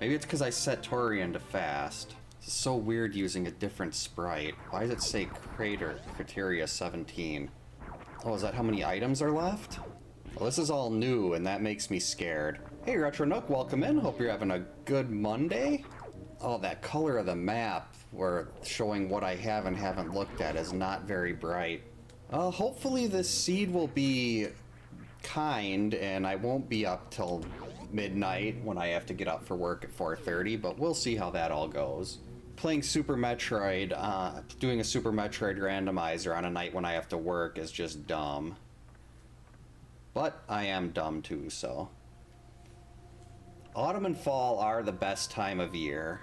Maybe it's because I set Tourian to fast. It's so weird using a different sprite. Why does it say Criteria 17? Oh, is that how many items are left? Well, this is all new, and that makes me scared. Hey, Retro Nook, welcome in. Hope you're having a good Monday. Oh, that color of the map, where showing what I have and haven't looked at, is not very bright. Hopefully this seed will be kind, and I won't be up till midnight when I have to get up for work at 4:30, but we'll see how that all goes. Playing Super Metroid, doing a Super Metroid randomizer on a night when I have to work is just dumb. But I am dumb too, so. Autumn and fall are the best time of year.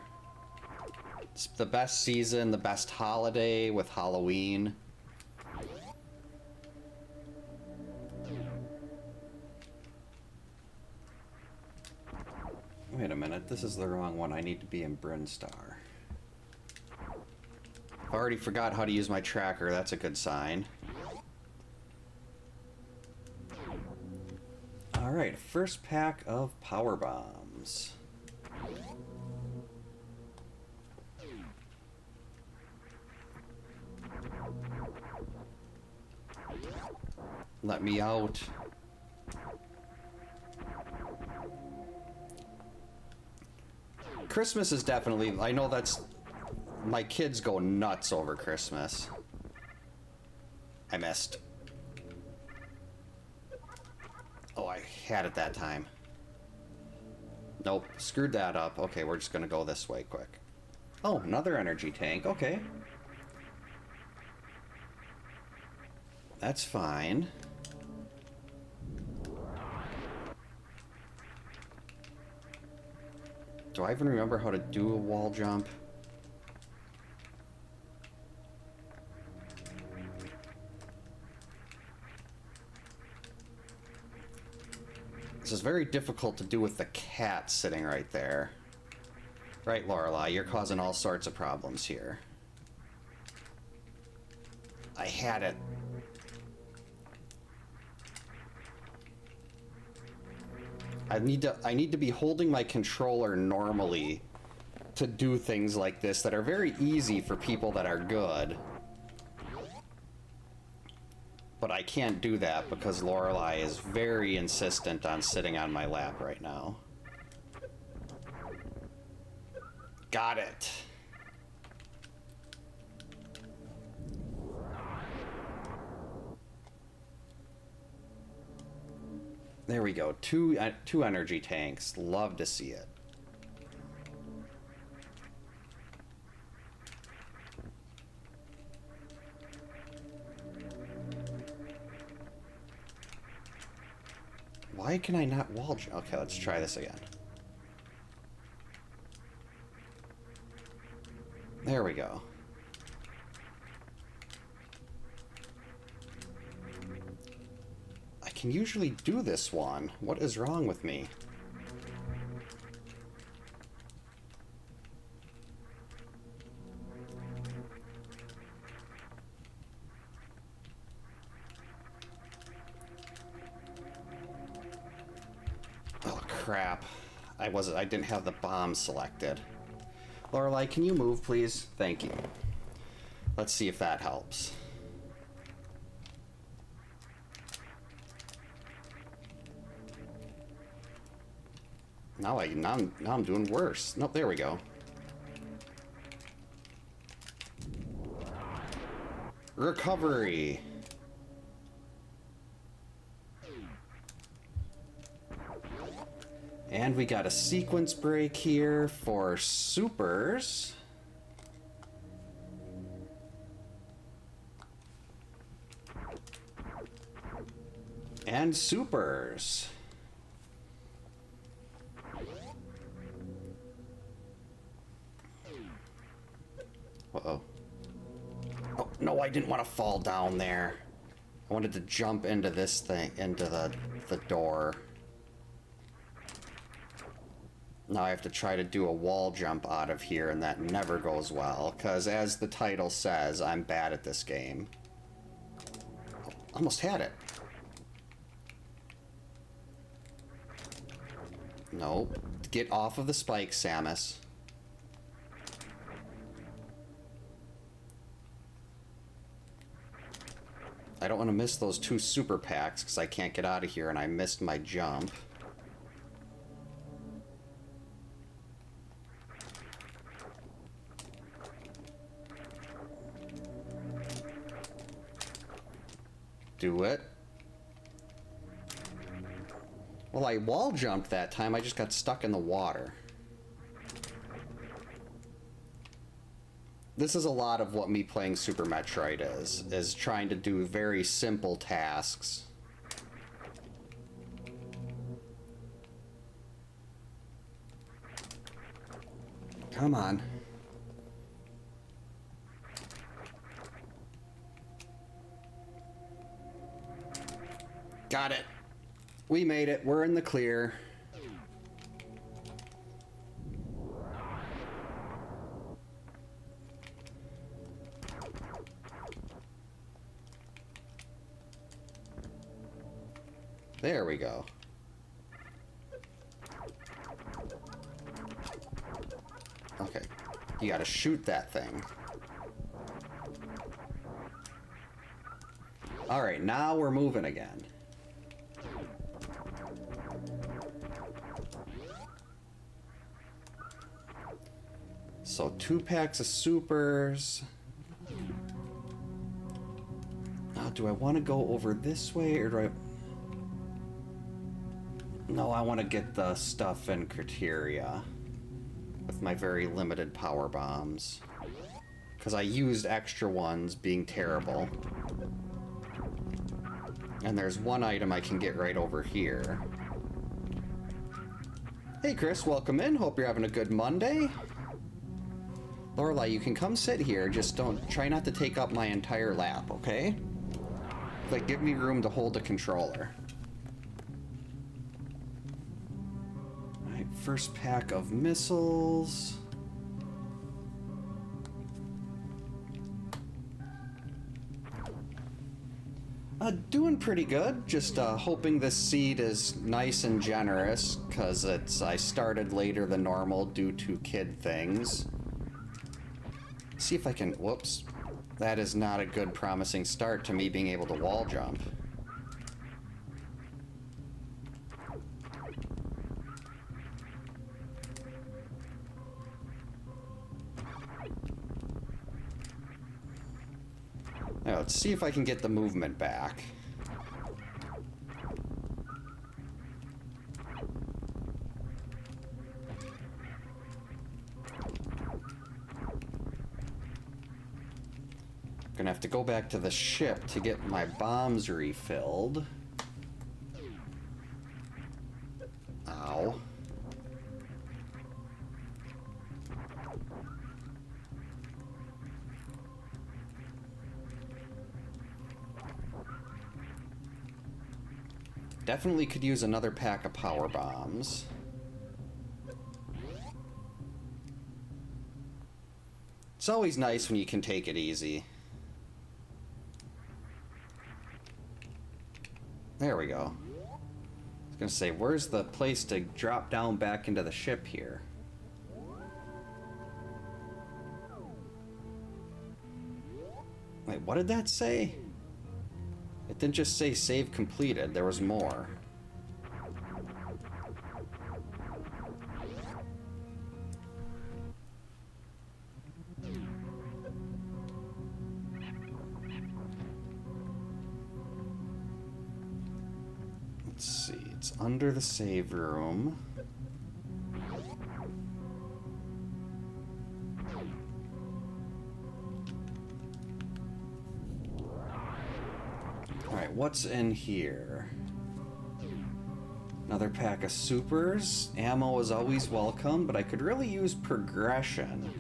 It's the best season, the best holiday with Halloween. Wait a minute, this is the wrong one. I need to be in Brinstar. I've already forgot how to use my tracker, that's a good sign. Alright, first pack of power bombs. Let me out. Christmas is definitely, I know that's, my kids go nuts over Christmas. I missed. Oh, I had it that time. Nope, screwed that up. Okay, we're just gonna go this way quick. Oh, another energy tank, okay. That's fine. Do I even remember how to do a wall jump? This is very difficult to do with the cat sitting right there. Right, Lorelei, you're causing all sorts of problems here. I had it. I need to be holding my controller normally to do things like this that are very easy for people that are good. But I can't do that because Lorelei is very insistent on sitting on my lap right now. Got it. There we go. Two energy tanks. Love to see it. Why can I not wall jump? Okay, let's try this again. There we go. I can usually do this one. What is wrong with me? Oh crap. I didn't have the bomb selected. Lorelei, can you move please? Thank you. Let's see if that helps. Now I'm doing worse. Nope, there we go. Recovery. And we got a sequence break here for supers. And supers. Uh-oh. Oh, no, I didn't want to fall down there. I wanted to jump into this thing, into the door. Now I have to try to do a wall jump out of here, and that never goes well, because as the title says, I'm bad at this game. Oh, almost had it. Nope. Get off of the spike, Samus. I don't want to miss those 2 super packs because I can't get out of here and I missed my jump. Do it. Well, I wall jumped that time. I just got stuck in the water. This is a lot of what me playing Super Metroid is trying to do very simple tasks. Come on. Got it. We made it. We're in the clear. There we go. Okay. You gotta shoot that thing. Alright, now we're moving again. So 2 packs of supers. Now, do I want to go over this way or do I... No, I want to get the stuff in Criteria with my very limited power bombs. Because I used extra ones, being terrible. And there's one item I can get right over here. Hey Chris, welcome in. Hope you're having a good Monday. Lorelai, you can come sit here, just try not to take up my entire lap, okay? Like, give me room to hold the controller. Alright, first pack of missiles. Doing pretty good. Just hoping this seed is nice and generous, because I started later than normal due to kid things. See if I can... Whoops. That is not a good promising start to me being able to wall jump. Now, let's see if I can get the movement back. Gonna have to go back to the ship to get my bombs refilled. Ow. Definitely could use another pack of power bombs. It's always nice when you can take it easy. There we go. I was gonna say, where's the place to drop down back into the ship here? Wait, what did that say? It didn't just say save completed, there was more. Let's see, it's under the save room. Alright, what's in here? Another pack of supers. Ammo is always welcome, but I could really use progression.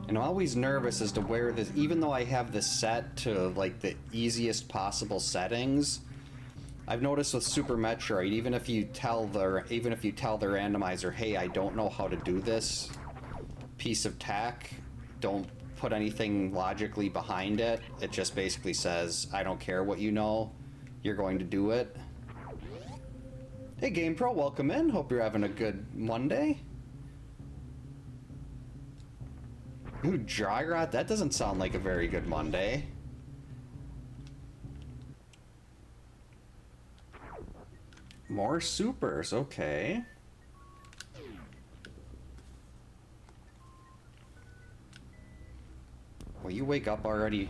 And I'm always nervous as to where this, even though I have this set to like the easiest possible settings, I've noticed with Super Metroid, even if you tell the randomizer, hey, I don't know how to do this piece of tech, don't put anything logically behind it. It just basically says, I don't care what you know, you're going to do it. Hey GamePro, welcome in. Hope you're having a good Monday. Ooh, dry rot? That doesn't sound like a very good Monday. More supers, okay. Will you wake up already?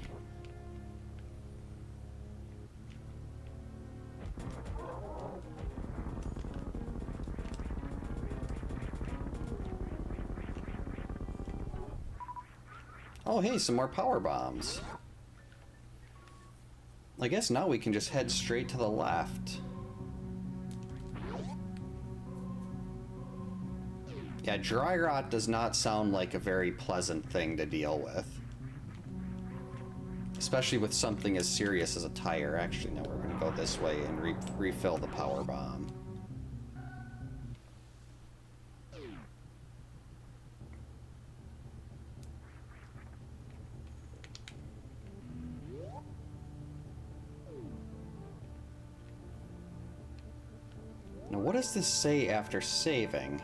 Oh, hey, some more power bombs. I guess now we can just head straight to the left. Yeah, dry rot does not sound like a very pleasant thing to deal with. Especially with something as serious as a tire. Actually, no, we're gonna go this way and refill the power bomb. Now, what does this say after saving?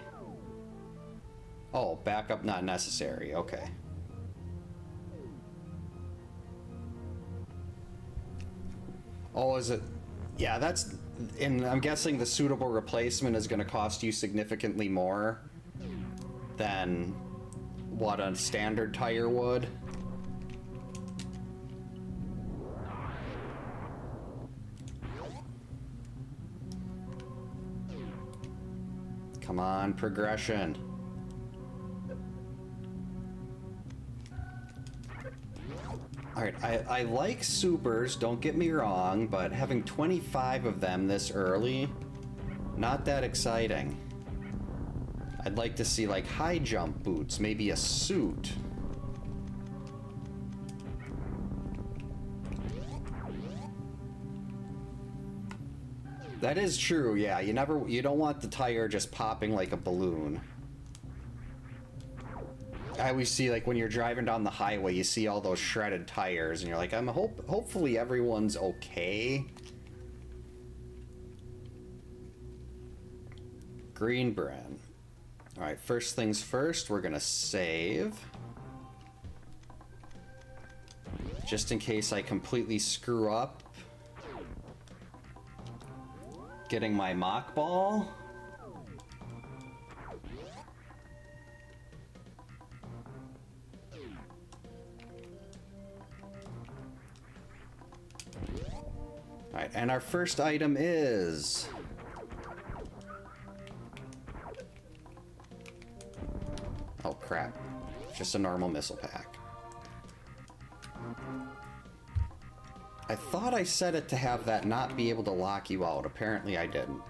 Oh, backup not necessary. Okay. Oh, is it? Yeah, that's... And I'm guessing the suitable replacement is going to cost you significantly more than what a standard tire would. Come on, progression. Alright, I like supers, don't get me wrong, but having 25 of them this early, not that exciting. I'd like to see, like, high jump boots, maybe a suit. That is true, yeah. You don't want the tire just popping like a balloon. I always see, like, when you're driving down the highway, you see all those shredded tires, and you're like, hopefully everyone's okay. Green Bren. Alright, first things first, we're gonna save. Just in case I completely screw up getting my mockball. Alright, and our first item is... Oh crap, just a normal missile pack. I thought I set it to have that not be able to lock you out. Apparently I didn't.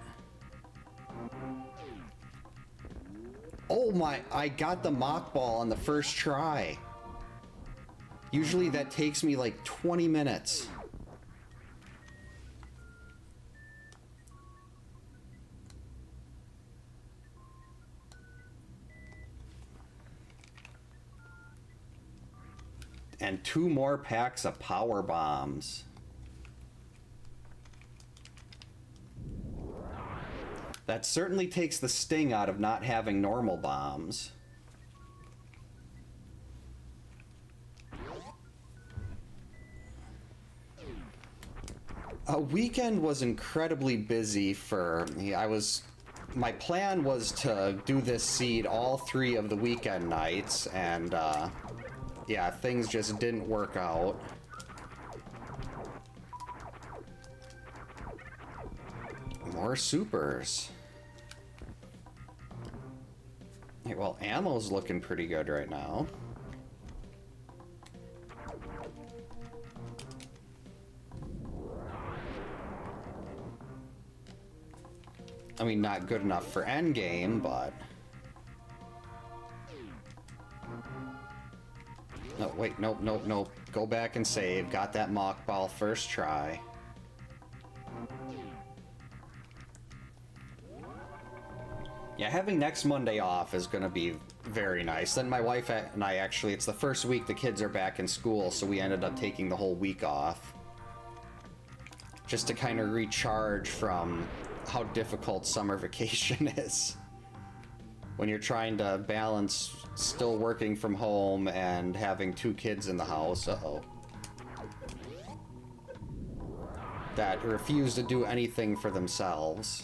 Oh my, I got the mockball on the first try. Usually that takes me like 20 minutes. And 2 more packs of power bombs. That certainly takes the sting out of not having normal bombs. A weekend was incredibly busy for me. My plan was to do this seed all 3 of the weekend nights, and yeah, things just didn't work out. More supers. Hey, well, ammo's looking pretty good right now. I mean, not good enough for endgame, but... No, wait, nope, nope, nope. Go back and save. Got that mockball first try. Yeah, having next Monday off is gonna be Very nice. Then my wife and I actually, it's the first week the kids are back in school, so we ended up taking the whole week off. Just to kind of recharge from how difficult summer vacation is. When you're trying to balance still working from home and having 2 kids in the house. Uh-oh. That refuse to do anything for themselves.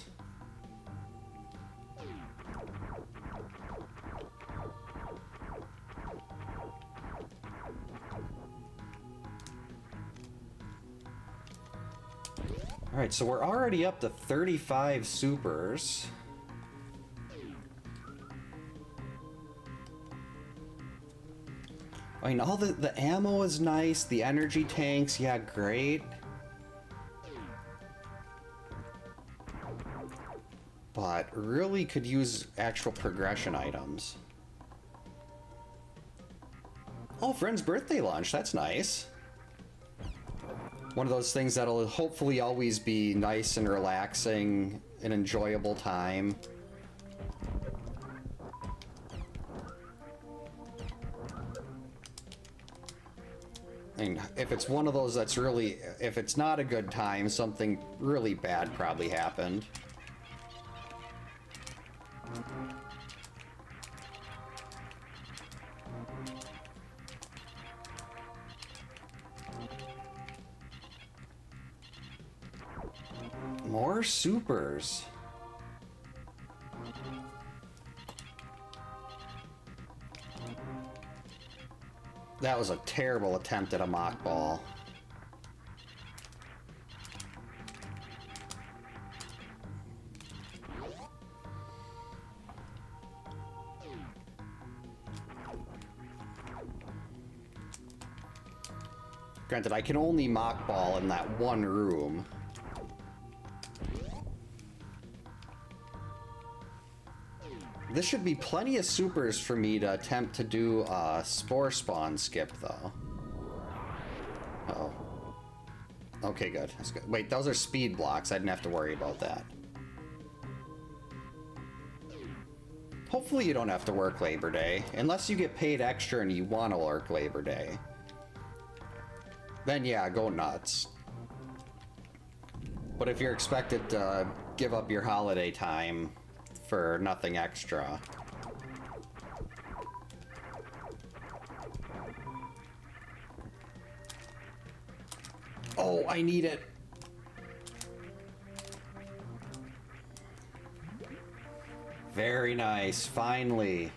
Alright, so we're already up to 35 supers. I mean, all the ammo is nice, the energy tanks, yeah, great. But really could use actual progression items. Oh, friend's birthday lunch, that's nice. One of those things that'll hopefully always be nice and relaxing, an enjoyable time. I mean, if it's one of those that's really, if it's not a good time, something really bad probably happened. More supers. That was a terrible attempt at a mockball. Granted, I can only mockball in that one room. This should be plenty of supers for me to attempt to do a spore spawn skip, though. Uh-oh. Okay, good. That's good. Wait, those are speed blocks. I didn't have to worry about that. Hopefully you don't have to work Labor Day. Unless you get paid extra and you want to work Labor Day. Then yeah, go nuts. But if you're expected to give up your holiday time for nothing extra. Oh, I need it. Very nice, finally.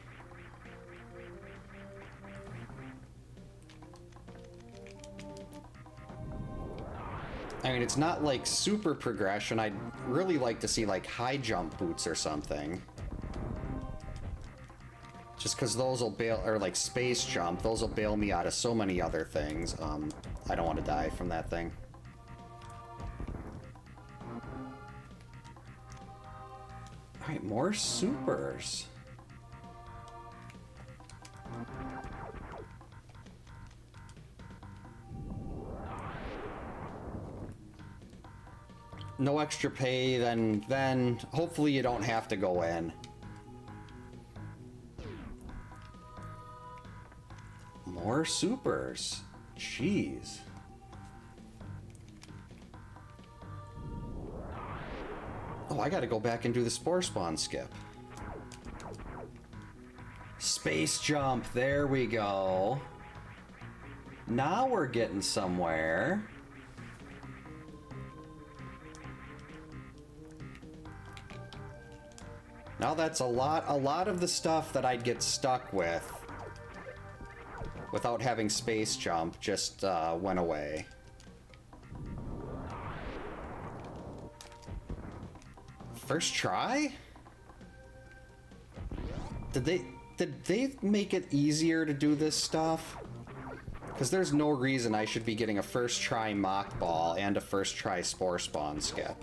I mean, it's not like super progression. I'd really like to see like high jump boots or something. Just because those will bail, or like space jump, those will bail me out of so many other things. I don't want to die from that thing. Alright, more supers. No extra pay, then hopefully you don't have to go in. More supers. Jeez. Oh, I gotta go back and do the spore spawn skip. Space jump, there we go. Now we're getting somewhere. Now that's a lot of the stuff that I'd get stuck with without having space jump just went away. First try? Did they make it easier to do this stuff? Because there's no reason I should be getting a first try mock ball and a first try spore spawn skip.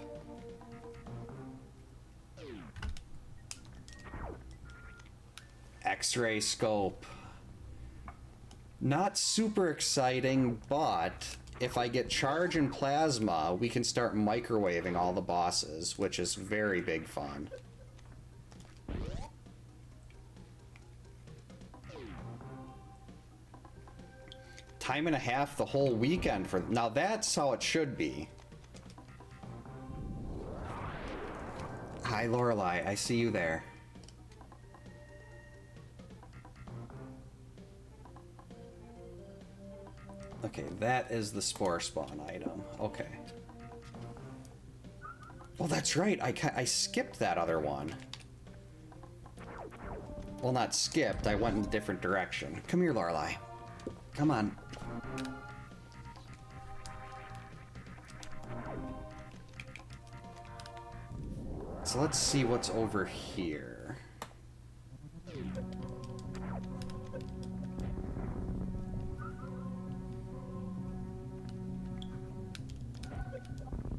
X-ray scope. Not super exciting, but if I get charge and plasma, we can start microwaving all the bosses, which is very big fun. time and a half the whole weekend for... Now that's how it should be. Hi, Lorelei. I see you there. Okay, that is the spore spawn item. Okay. Well, that's right. I skipped that other one. Well, not skipped. I went in a different direction. Come here, Lorelei. Come on. So let's see what's over here.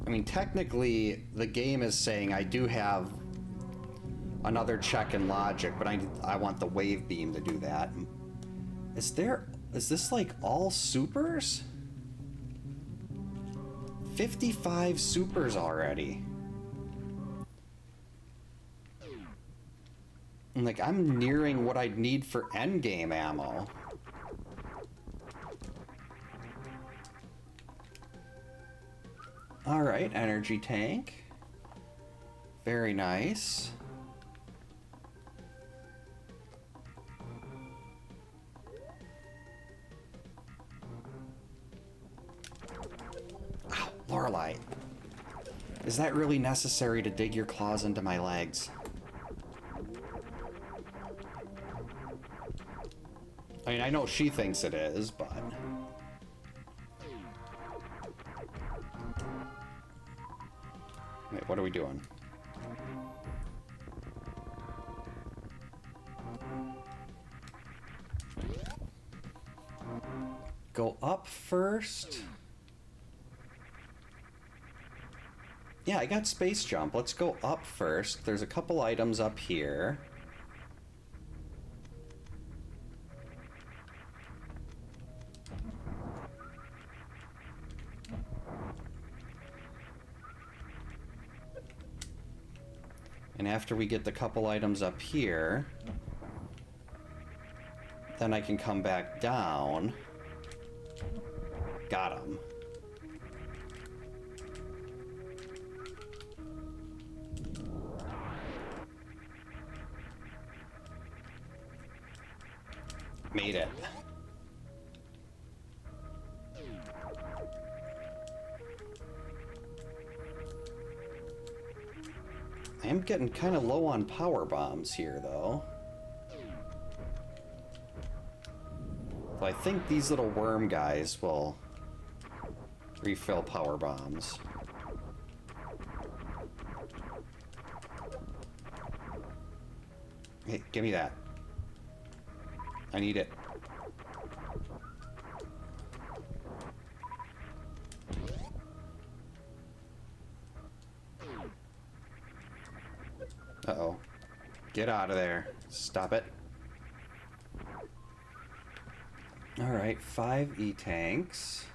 I mean, technically, the game is saying I do have another check in logic, but I want the wave beam to do that. Is this like all supers? 55 supers already. And like, I'm nearing what I'd need for endgame ammo. Alright, energy tank. Very nice. Ow, Lorelei. Is that really necessary to dig your claws into my legs? I mean, I know she thinks it is, but... Wait, what are we doing? Go up first. Yeah, I got space jump. Let's go up first. There's a couple items up here. And after we get the couple items up here, then I can come back down. Got him. Made it. I am getting kind of low on power bombs here, though. So I think these little worm guys will refill power bombs. Hey, give me that. I need it. Uh-oh. Get out of there. Stop it. Alright, 5 E-tanks.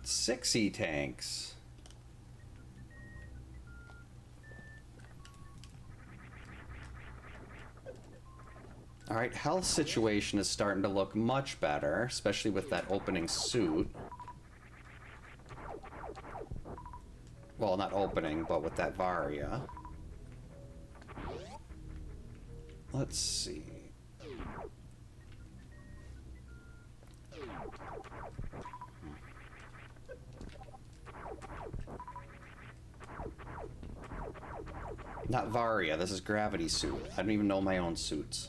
Six E-tanks. Alright, health situation is starting to look much better, especially with that opening suit. Well, not opening, but with that VARIA. Let's see. Not VARIA, this is gravity suit. I don't even know my own suits.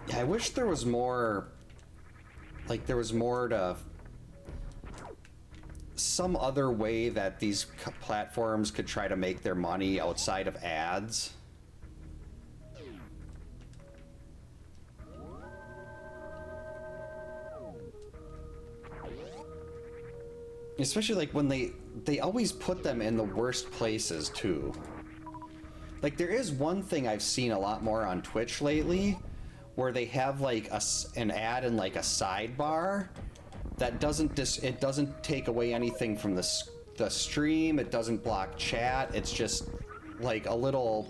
Yeah, I wish there was more, like there was more to, some other way that these platforms could try to make their money outside of ads. Especially like when they always put them in the worst places too. Like, there is one thing I've seen a lot more on Twitch lately, where they have, like, an ad in, like, a sidebar that doesn't it doesn't take away anything from the stream, it doesn't block chat, it's just, like, a little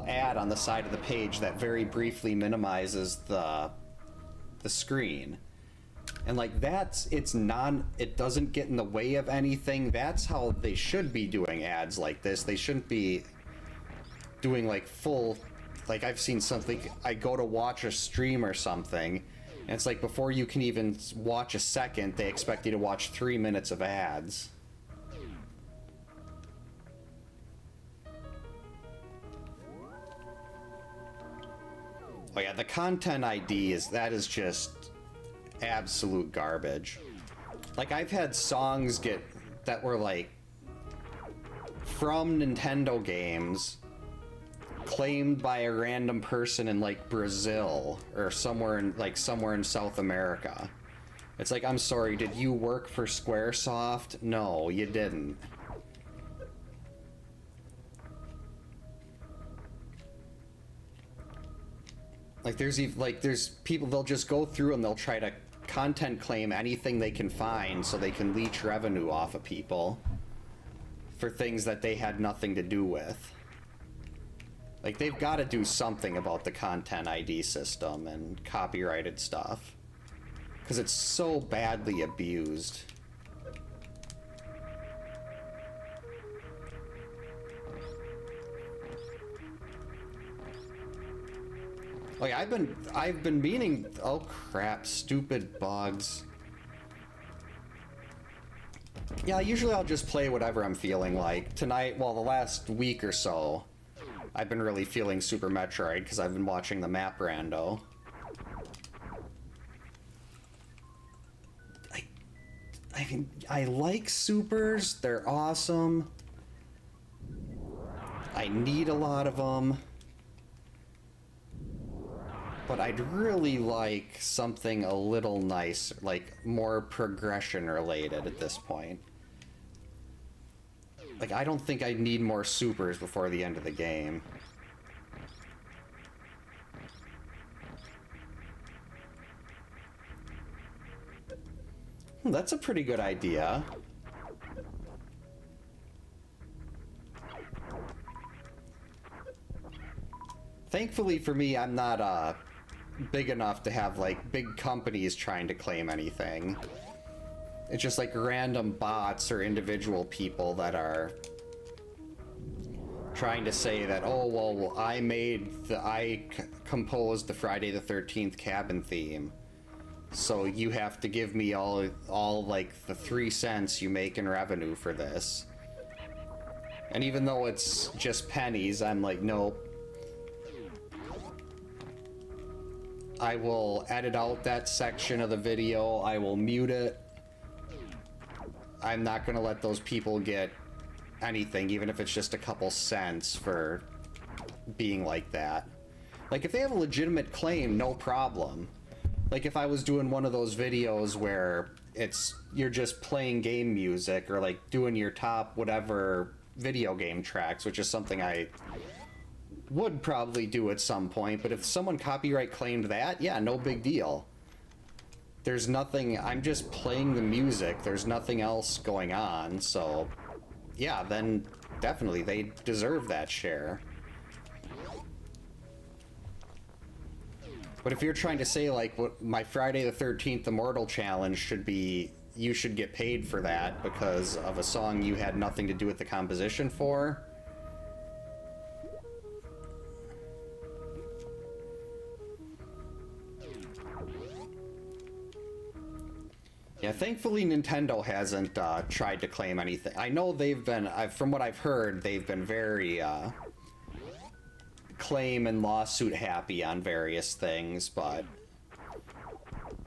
ad on the side of the page that very briefly minimizes the screen. And like it doesn't get in the way of anything. That's how they should be doing ads like this. They shouldn't be doing like full, like I've seen something, I go to watch a stream or something, and it's like before you can even watch a second, they expect you to watch 3 minutes of ads. Oh yeah, the content ID is just absolute garbage. Like, I've had songs that were like from Nintendo games claimed by a random person in like Brazil or somewhere in South America. It's like, I'm sorry, did you work for Squaresoft? No, you didn't. Like, there's people, they'll just go through and they'll try to content claim anything they can find so they can leech revenue off of people for things that they had nothing to do with. Like, they've got to do something about the content ID system and copyrighted stuff, because it's so badly abused. Like, I've been meaning, oh crap, stupid bugs. Yeah, usually I'll just play whatever I'm feeling like. Tonight, well, the last week or so, I've been really feeling Super Metroid because I've been watching the map rando. I like supers, they're awesome. I need a lot of them. But I'd really like something a little nice, like more progression related at this point. Like, I don't think I need more supers before the end of the game. That's a pretty good idea. Thankfully for me, I'm not, big enough to have like big companies trying to claim anything. It's just like random bots or individual people that are trying to say that, oh well, I composed the Friday the 13th cabin theme, so you have to give me all like the 3 cents you make in revenue for this. And even though it's just pennies, I'm like, nope. I will edit out that section of the video, I will mute it. I'm not gonna let those people get anything, even if it's just a couple cents for being like that. Like, if they have a legitimate claim, no problem. Like, if I was doing one of those videos where you're just playing game music, or like doing your top whatever video game tracks, which is something I would probably do at some point, but if someone copyright claimed that, yeah, no big deal. There's nothing, I'm just playing the music, there's nothing else going on, so yeah, then definitely they deserve that share. But if you're trying to say like what my Friday the 13th Immortal challenge should be, you should get paid for that because of a song you had nothing to do with the composition for, yeah, thankfully Nintendo hasn't tried to claim anything. I know they've been, from what I've heard, they've been very claim and lawsuit happy on various things, but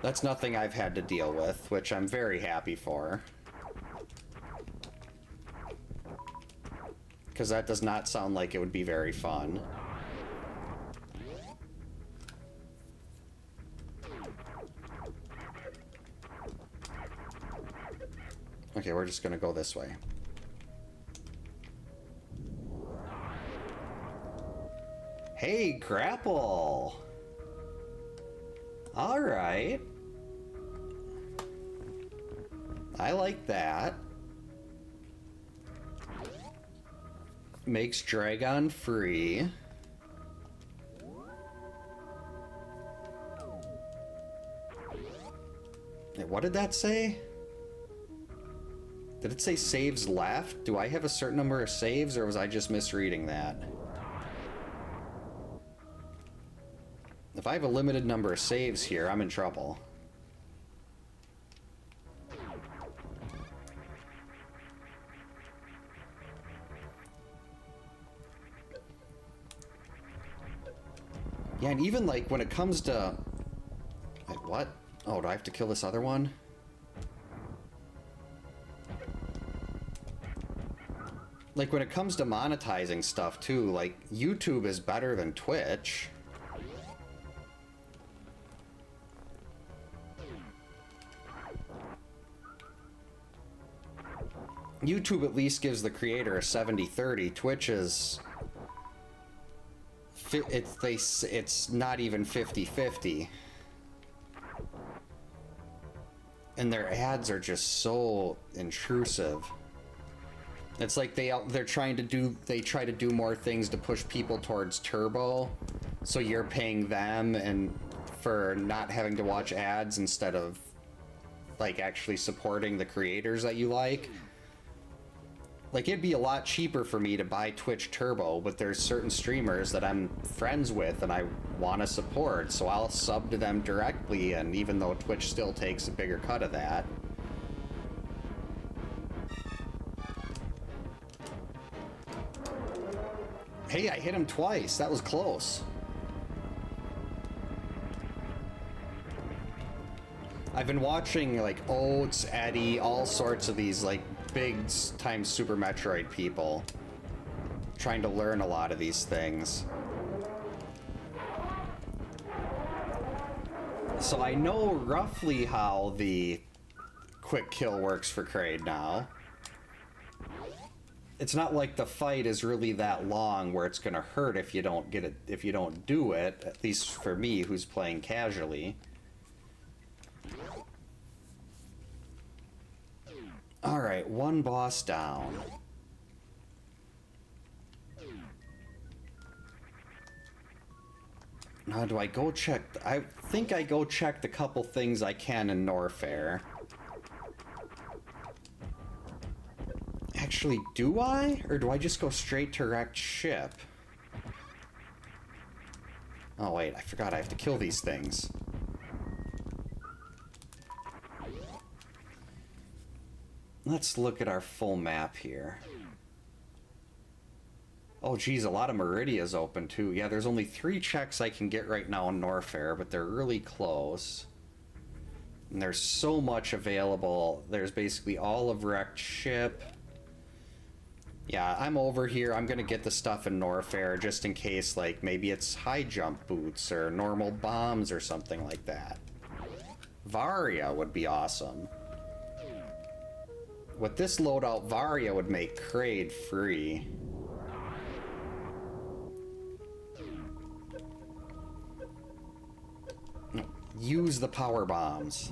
that's nothing I've had to deal with, which I'm very happy for. Because that does not sound like it would be very fun. Okay, we're just gonna go this way. Hey, grapple! Alright. I like that. Makes Dragon free. Hey, what did that say? Did it say saves left? Do I have a certain number of saves, or was I just misreading that? If I have a limited number of saves here, I'm in trouble. Yeah, and even like when it comes to... Wait, what? Oh, do I have to kill this other one? Like when it comes to monetizing stuff too, like YouTube is better than Twitch. YouTube at least gives the creator a 70-30. Twitch is... It's not even 50-50. And their ads are just so intrusive. It's like they try to do more things to push people towards turbo, so you're paying them and for not having to watch ads instead of like actually supporting the creators that you like. Like, it'd be a lot cheaper for me to buy Twitch Turbo, but there's certain streamers that I'm friends with and I want to support, so I'll sub to them directly, and even though Twitch still takes a bigger cut of that. Hey, I hit him twice. That was close. I've been watching, like, Oates, Eddie, all sorts of these, like, big-time Super Metroid people. Trying to learn a lot of these things. So I know roughly how the quick kill works for Kraid now. It's not like the fight is really that long where it's gonna hurt if you don't get it, if you don't do it, at least for me who's playing casually. Alright, one boss down. Now do I go check... I think I go check the couple things I can in Norfair. Actually, do I? Or do I just go straight to wrecked ship? Oh wait, I forgot I have to kill these things. Let's look at our full map here. Oh geez, a lot of Meridia's open too. Yeah, there's only 3 checks I can get right now in Norfair, but they're really close. And there's so much available. There's basically all of wrecked ship. Yeah, I'm over here. I'm gonna get the stuff in Norfair just in case, like, maybe it's high jump boots or normal bombs or something like that. VARIA would be awesome. With this loadout, VARIA would make Kraid free. No, use the power bombs.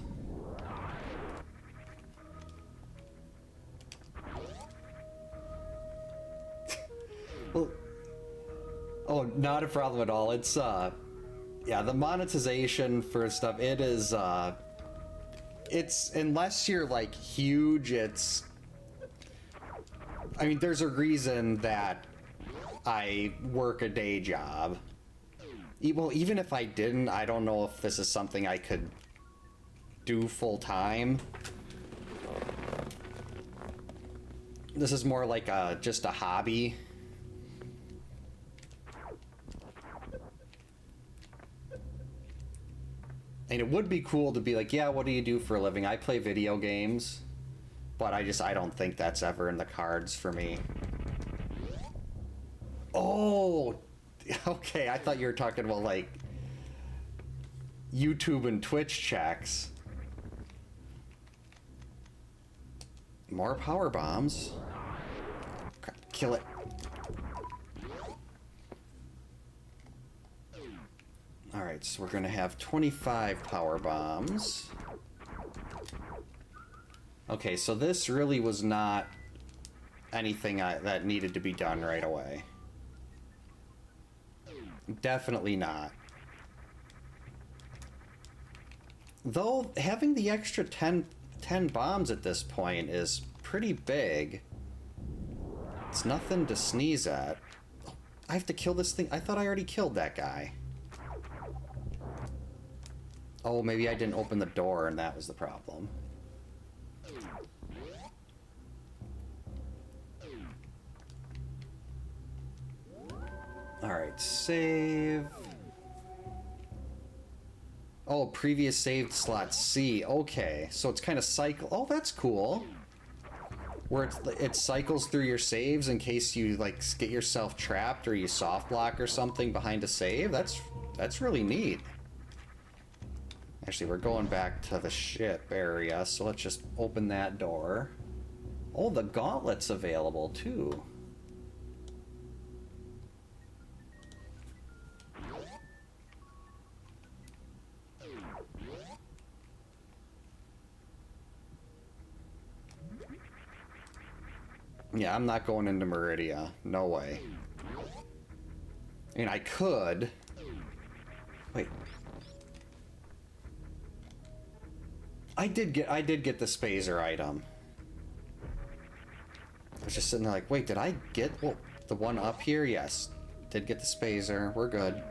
Well, oh, not a problem at all. It's, yeah, the monetization for stuff, it is, it's, unless you're, like, huge, it's... I mean, there's a reason that I work a day job. Well, even if I didn't, I don't know if this is something I could do full-time. This is more like just a hobby. And it would be cool to be like, yeah, what do you do for a living? I play video games, but I don't think that's ever in the cards for me. Oh, okay, I thought you were talking about, like, YouTube and Twitch checks. More power bombs. Crap, kill it. Alright, so we're gonna have 25 power bombs. Okay, so this really was not anything that needed to be done right away. Definitely not. Though, having the extra 10 bombs at this point is pretty big. It's nothing to sneeze at. Oh, I have to kill this thing. I thought I already killed that guy. Oh, maybe I didn't open the door and that was the problem. Alright, save. Oh, previous saved slot C. Okay, so it's kind of cycle. Oh, that's cool. Where it cycles through your saves in case you like get yourself trapped or you soft block or something behind a save. That's really neat. Actually, we're going back to the ship area, so let's just open that door. Oh, the gauntlet's available too. Yeah, I'm not going into Meridia. No way. I mean, I could. Wait. I did get the Spazer item. I was just sitting there like, wait, did I get the one up here? Yes. Did get the Spazer. We're good.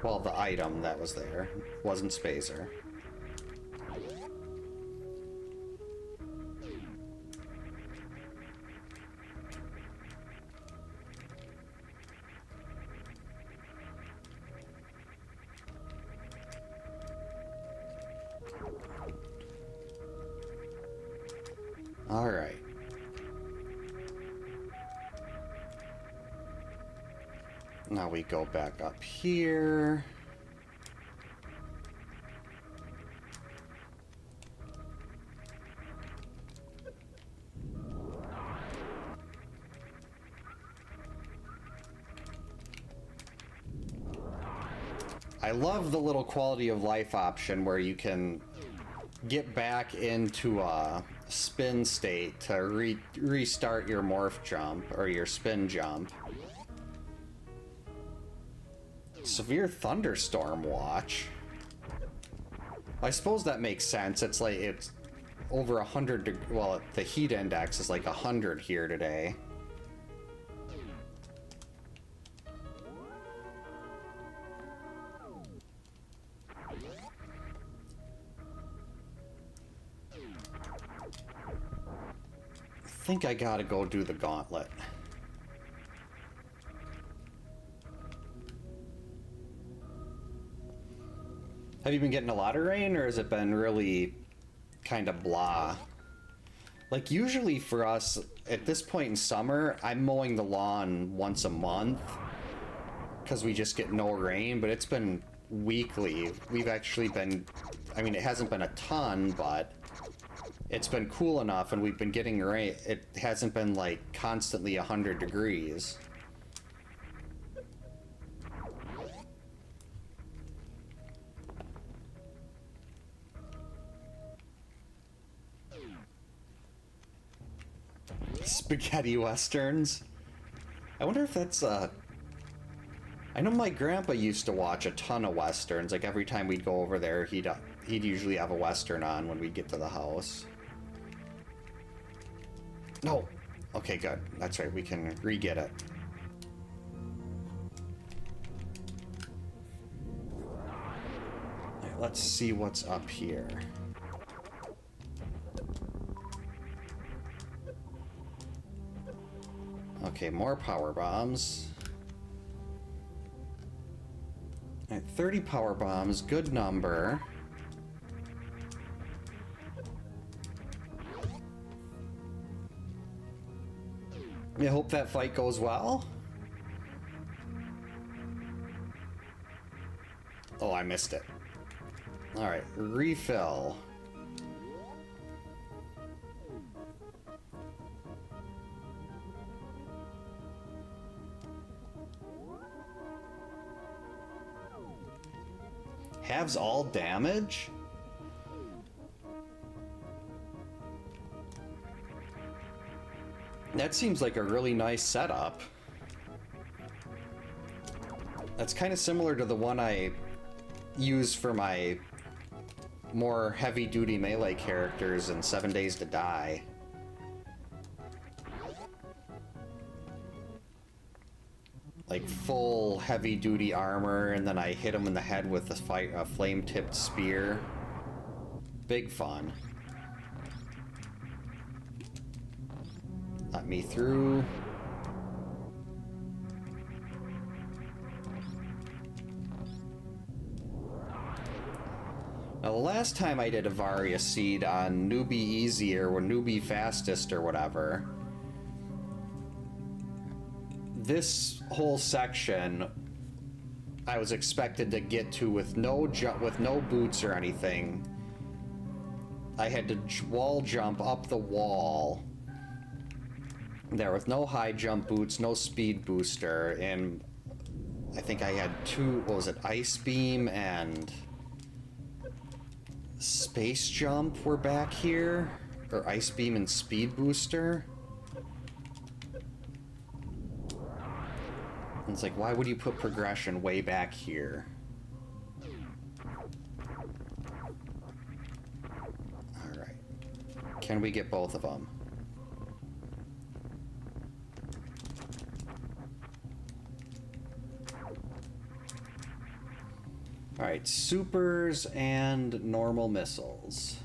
Well, the item that was there wasn't Spazer. All right. Now we go back up here. I love the little quality of life option where you can get back into a spin state to restart your morph jump or your spin jump. Severe thunderstorm watch. I suppose that makes sense. It's like it's over 100. Well, the heat index is like 100 here today. I think I gotta go do the gauntlet. Have you been getting a lot of rain, or has it been really kind of blah? Like, usually for us, at this point in summer, I'm mowing the lawn once a month because we just get no rain, but it's been weekly. We've actually been, I mean, it hasn't been a ton, but it's been cool enough and we've been getting rain. It hasn't been like constantly 100 degrees. Spaghetti westerns. I wonder if that's I know my grandpa used to watch a ton of westerns. Like every time we'd go over there, he'd usually have a western on when we'd get to the house. No. Okay, good. That's right. We can re-get it. Right, let's see what's up here. Okay, more power bombs. All right, 30 power bombs, good number. I hope that fight goes well. Oh, I missed it. All right, refill. Halves all damage? That seems like a really nice setup. That's kind of similar to the one I use for my more heavy-duty melee characters in 7 Days to Die. Like full heavy-duty armor, and then I hit him in the head with a flame-tipped spear. Big fun. Let me through. Now, the last time I did a VARIA seed on Newbie Easier or Newbie Fastest or whatever, this whole section I was expected to get to with no boots or anything. I had to wall jump up the wall there with no high jump boots, no speed booster, and I think I had what was it, Ice Beam and Space Jump were back here, or Ice Beam and Speed Booster. And it's like, why would you put progression way back here? Alright. Can we get both of them? Alright, supers and normal missiles.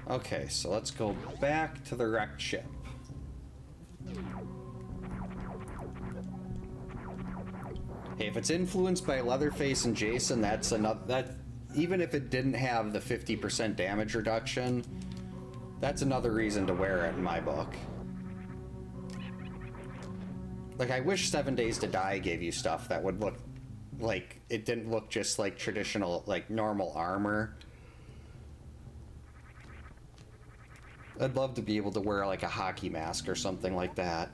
Okay, so let's go back to the wrecked ship. Hey, if it's influenced by Leatherface and Jason, that's enough. Even if it didn't have the 50% damage reduction, that's another reason to wear it in my book. Like, I wish 7 Days to Die gave you stuff that would look like it didn't look just like traditional, like normal armor. I'd love to be able to wear like a hockey mask or something like that.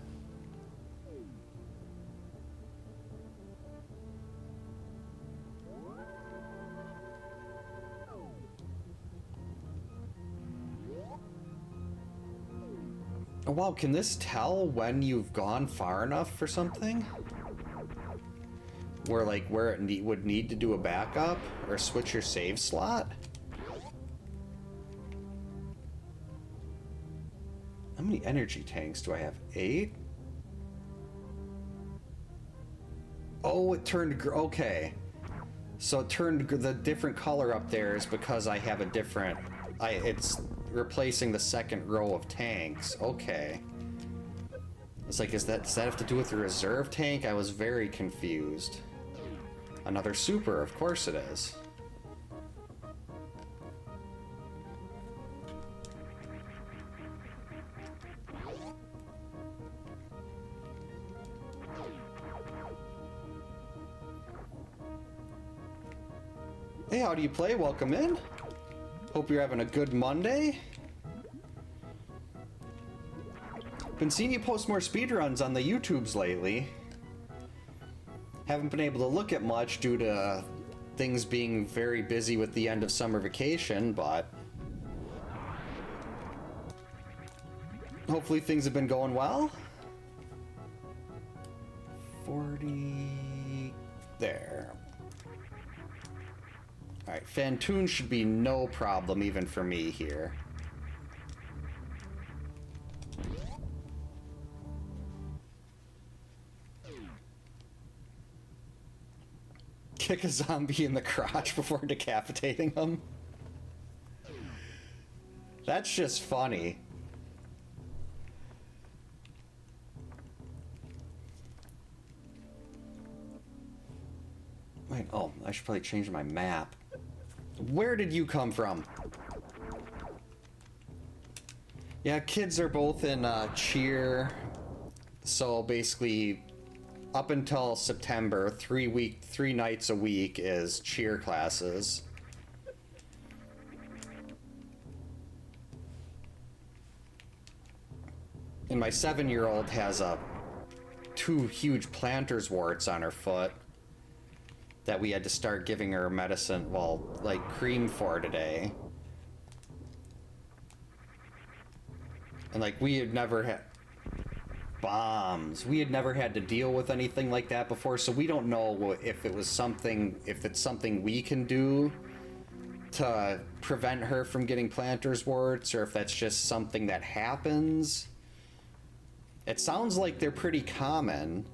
Oh, wow, can this tell when you've gone far enough for something? Where it would need to do a backup or switch your save slot? How many energy tanks do I have? 8? Oh, it turned... Okay. So it turned... The different color up there is because I have a different... It's replacing the second row of tanks. Okay. It's like, does that have to do with the reserve tank? I was very confused. Another super, of course it is. Hey, how do you play? Welcome in. Hope you're having a good Monday. Been seeing you post more speedruns on the YouTubes lately. Haven't been able to look at much due to things being very busy with the end of summer vacation, but hopefully things have been going well. 40 there. Alright, Fantoon should be no problem even for me here. Kick a zombie in the crotch before decapitating him. That's just funny. Wait, oh, I should probably change my map. Where did you come from? Yeah, kids are both in cheer, so basically up until September, 3 nights a week is cheer classes. And my 7-year-old has 2 huge planter's warts on her foot that we had to start giving her medicine, well, like cream for today. And like we had never had bombs. We had never had to deal with anything like that before, so we don't know if it's something we can do to prevent her from getting planter's warts, or if that's just something that happens. It sounds like they're pretty common.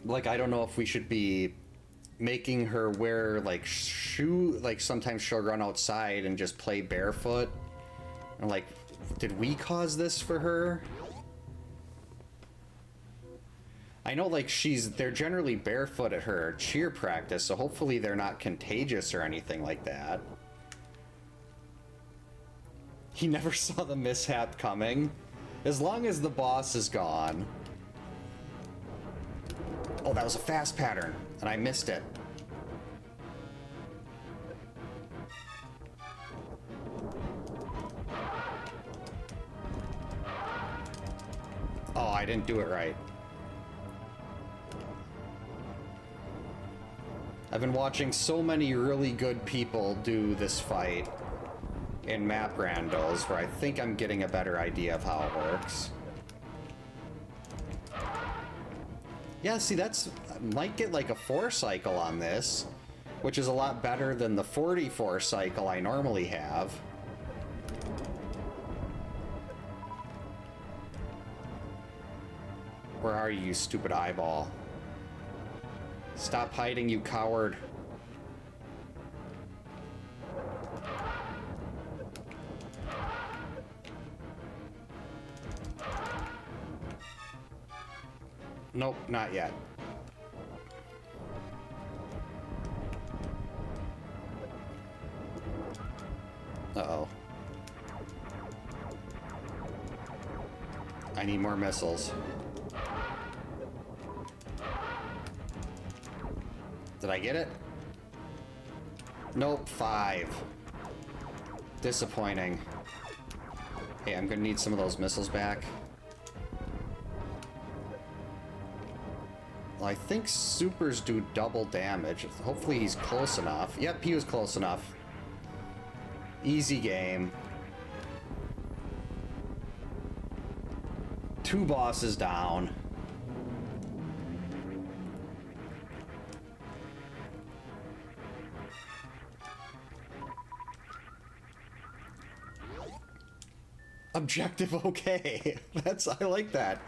Like, I don't know if we should be making her wear, like, like, sometimes she'll run outside and just play barefoot. And, like, did we cause this for her? I know, like, they're generally barefoot at her cheer practice, so hopefully they're not contagious or anything like that. He never saw the mishap coming. As long as the boss is gone. Oh, that was a fast pattern, and I missed it. Oh, I didn't do it right. I've been watching so many really good people do this fight in map randos where I think I'm getting a better idea of how it works. Yeah, see, might get like a 4 cycle on this, which is a lot better than the 44 cycle I normally have. Where are you, stupid eyeball? Stop hiding, you coward. Nope, not yet. Uh-oh. I need more missiles. Did I get it? Nope, 5. Disappointing. Hey, I'm gonna need some of those missiles back. Well, I think supers do double damage. Hopefully he's close enough. Yep, he was close enough. Easy game. 2 bosses down. Objective okay. I like that.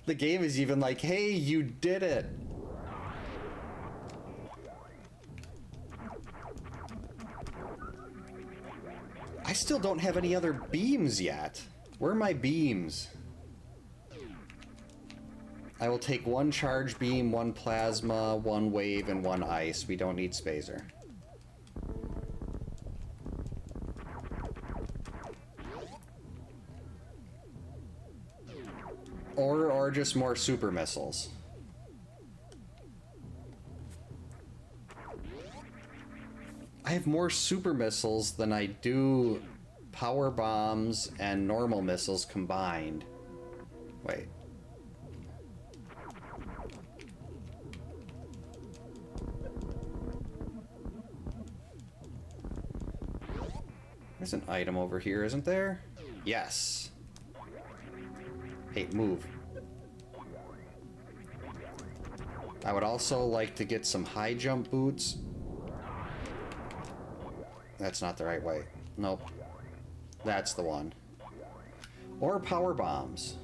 The game is even like, hey, you did it. I still don't have any other beams yet. Where are my beams? I will take 1 charge beam, 1 plasma, 1 wave, and 1 ice. We don't need Spazer. Or just more super missiles. I have more super missiles than I do power bombs and normal missiles combined. Wait. There's an item over here, isn't there? Yes. Hey, move. I would also like to get some high jump boots. That's not the right way. Nope. That's the one. Or power bombs.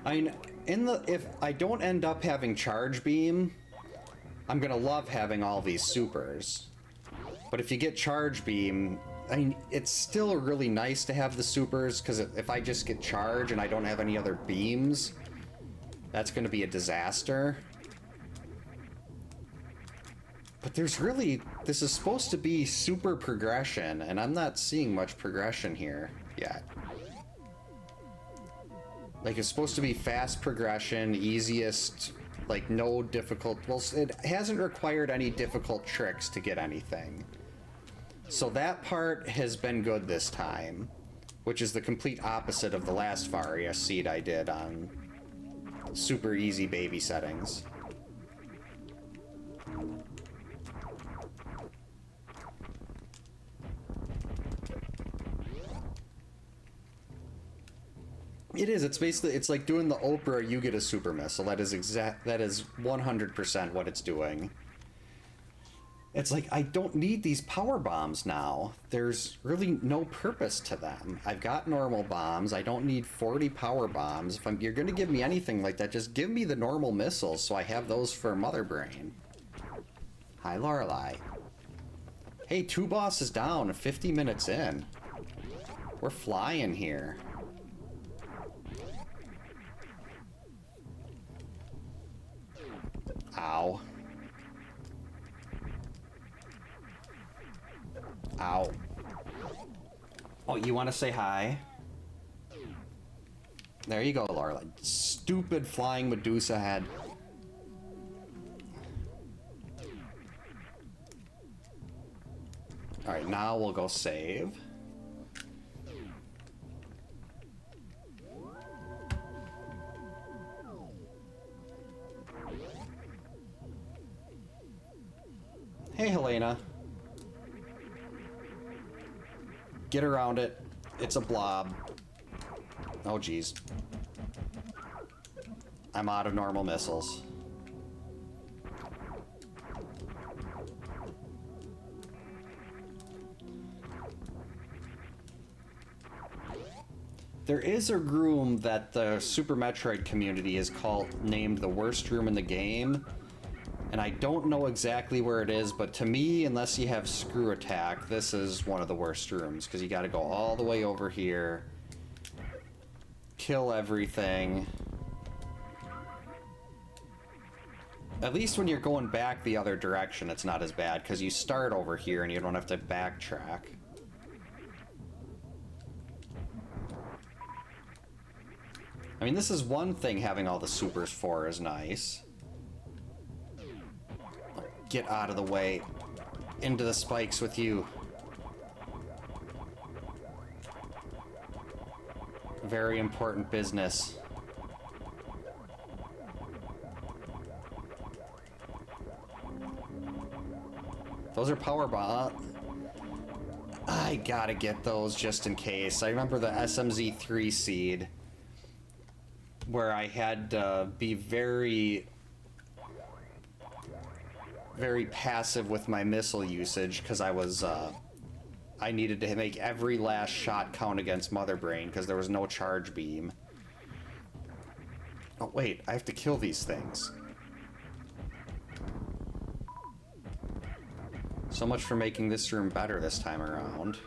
If I don't end up having charge beam, I'm gonna love having all these supers. But if you get charge beam, I mean, it's still really nice to have the supers, because if I just get charge and I don't have any other beams, that's going to be a disaster. But there's really... This is supposed to be super progression, and I'm not seeing much progression here yet. Like, it's supposed to be fast progression, easiest, like, no difficult... Well, it hasn't required any difficult tricks to get anything. So that part has been good this time, which is the complete opposite of the last VARIA seed I did on super easy baby settings. It is. It's basically, it's like doing the Oprah, you get a super missile. That is 100% what it's doing. It's like, I don't need these power bombs now. There's really no purpose to them. I've got normal bombs. I don't need 40 power bombs. If you're going to give me anything like that, just give me the normal missiles so I have those for Mother Brain. Hi, Lorelei. Hey, 2 bosses down, 50 minutes in. We're flying here. Ow. Ow. Oh, you want to say hi? There you go, Laura. Stupid flying Medusa head. Alright, now we'll go save. Hey, Helena. Get around it. It's a blob. Oh, geez. I'm out of normal missiles. There is a room that the Super Metroid community is named the worst room in the game. And I don't know exactly where it is, but to me, unless you have Screw Attack, this is one of the worst rooms, because you gotta go all the way over here, kill everything. At least when you're going back the other direction, it's not as bad, because you start over here and you don't have to backtrack. I mean, this is one thing having all the supers for is nice. Get out of the way. Into the spikes with you. Very important business. Those are power bomb. I gotta get those just in case. I remember the SMZ3 seed, where I had to be very passive with my missile usage, because I needed to make every last shot count against Mother Brain, because there was no charge beam. Oh wait, I have to kill these things. So much for making this room better this time around.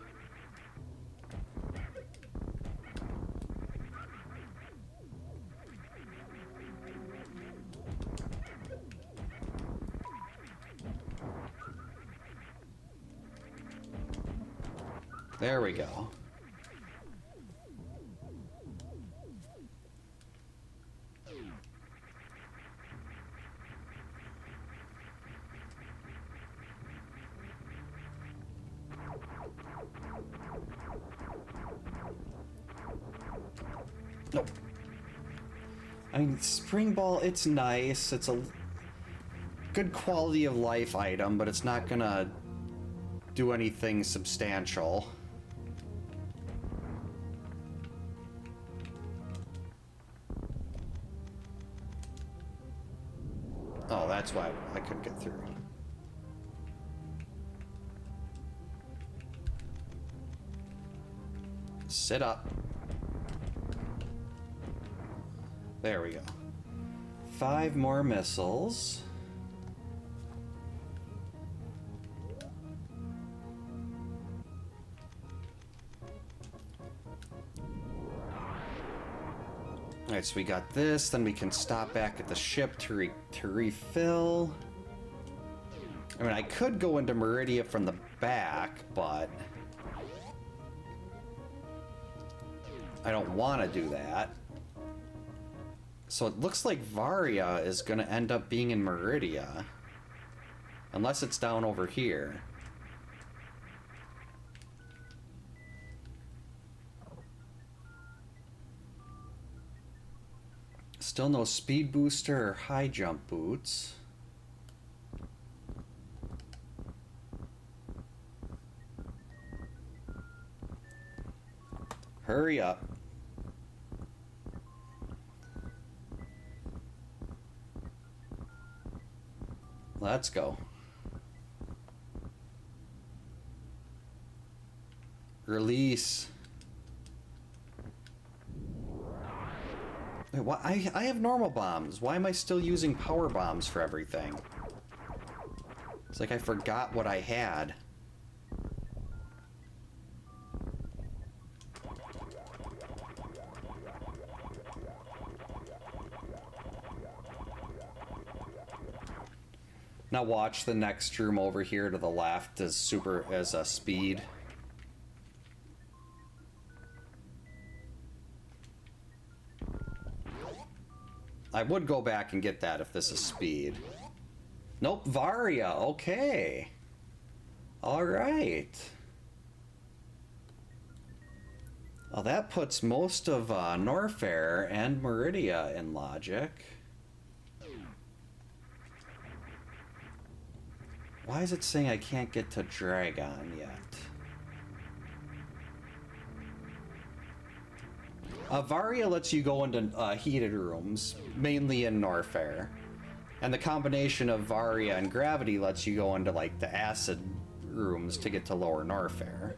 There we go. Nope. I mean, Spring Ball, it's nice. It's a good quality of life item, but it's not gonna do anything substantial. Oh, that's why I couldn't get through. Sit up. There we go. 5 more missiles. Alright, so we got this, then we can stop back at the ship to refill. I mean, I could go into Meridia from the back, but I don't want to do that. So it looks like Varia is going to end up being in Meridia. Unless it's down over here. Still no speed booster or high jump boots. Hurry up. Let's go. Release. Wait, what? I have normal bombs. Why am I still using power bombs for everything? It's like I forgot what I had. Now watch the next room over here to the left as a speed. I would go back and get that if this is speed. Nope, Varia, okay. Alright. Well, that puts most of Norfair and Meridia in logic. Why is it saying I can't get to Dragon yet? Varia lets you go into heated rooms, mainly in Norfair. And the combination of Varia and Gravity lets you go into, like, the acid rooms to get to lower Norfair.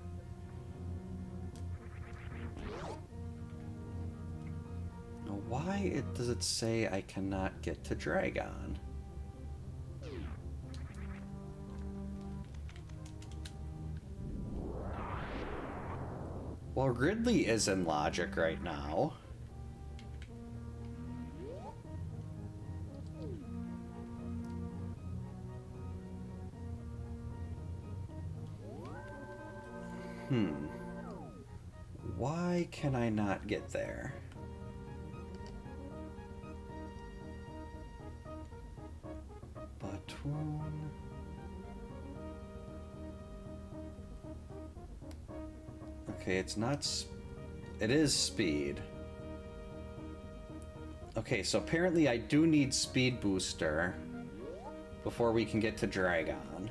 Now, why does it say I cannot get to Dragon? Well, Ridley is in logic right now. Why can I not get there? Batoon. Okay, it's not... It is speed. Okay, so apparently I do need speed booster before we can get to Dragon.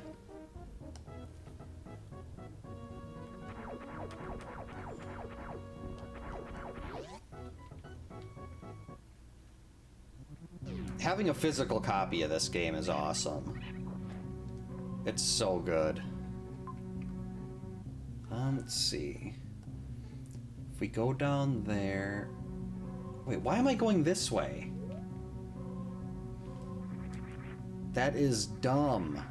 Having a physical copy of this game is awesome. It's so good. Let's see. If we go down there... Wait, why am I going this way? That is dumb.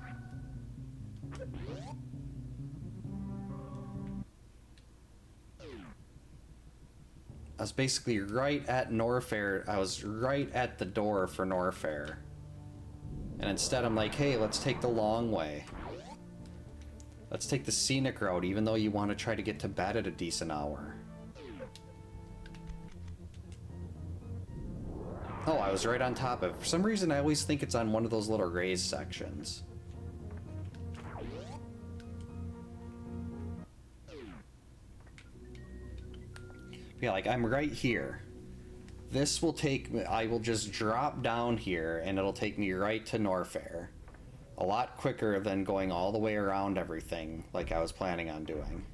I was basically right at Norfair. I was right at the door for Norfair. And instead I'm like, hey, let's take the long way. Let's take the scenic route, even though you want to try to get to bed at a decent hour. Oh, I was right on top of it. For some reason, I always think it's on one of those little raised sections. Yeah, like, I'm right here. This will take me... I will just drop down here, and it'll take me right to Norfair. A lot quicker than going all the way around everything like I was planning on doing.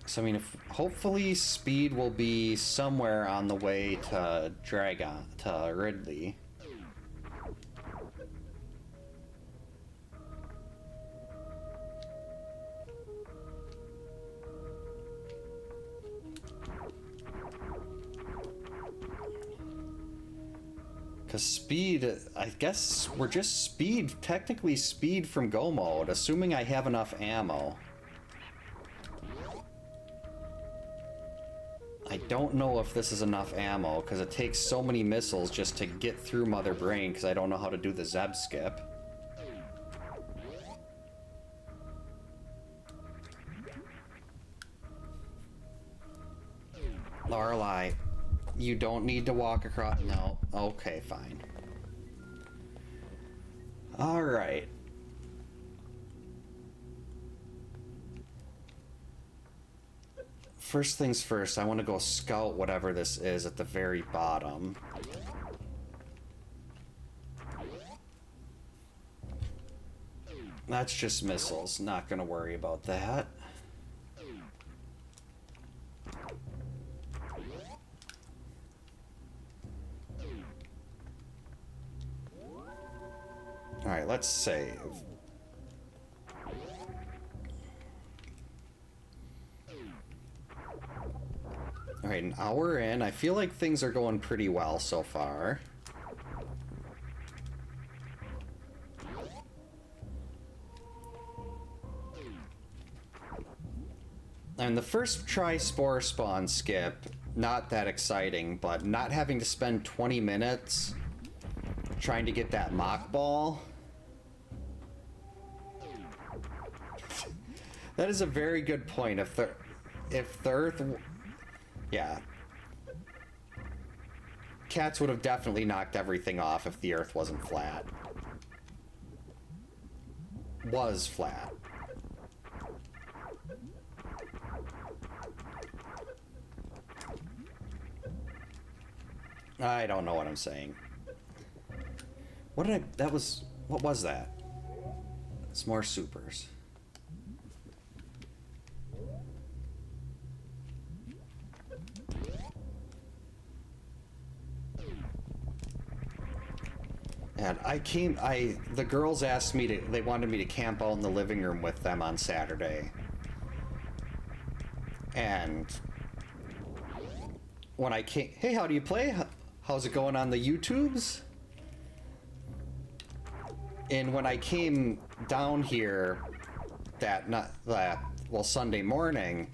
So I mean, if hopefully speed will be somewhere on the way to Dragon, to Ridley. Because speed, I guess we're just speed, technically speed from go mode, assuming I have enough ammo. I don't know if this is enough ammo, because it takes so many missiles just to get through Mother Brain, because I don't know how to do the Zeb skip. Lorelei, you don't need to walk across. No. Okay, fine. Alright. First things first, I want to go scout whatever this is at the very bottom. That's just missiles. Not gonna worry about that. Alright, let's save. Alright, an hour in. I feel like things are going pretty well so far. And the first try spore spawn skip, not that exciting, but not having to spend 20 minutes trying to get that mockball. That is a very good point. If the Earth... Yeah. Cats would have definitely knocked everything off if the Earth wasn't flat. Was flat. I don't know what I'm saying. What did I... That was... What was that? It's more supers. And the girls asked me to, they wanted me to camp out in the living room with them on Saturday. And when I came, hey, how do you play? How's it going on the YouTubes? And when I came down here Sunday morning,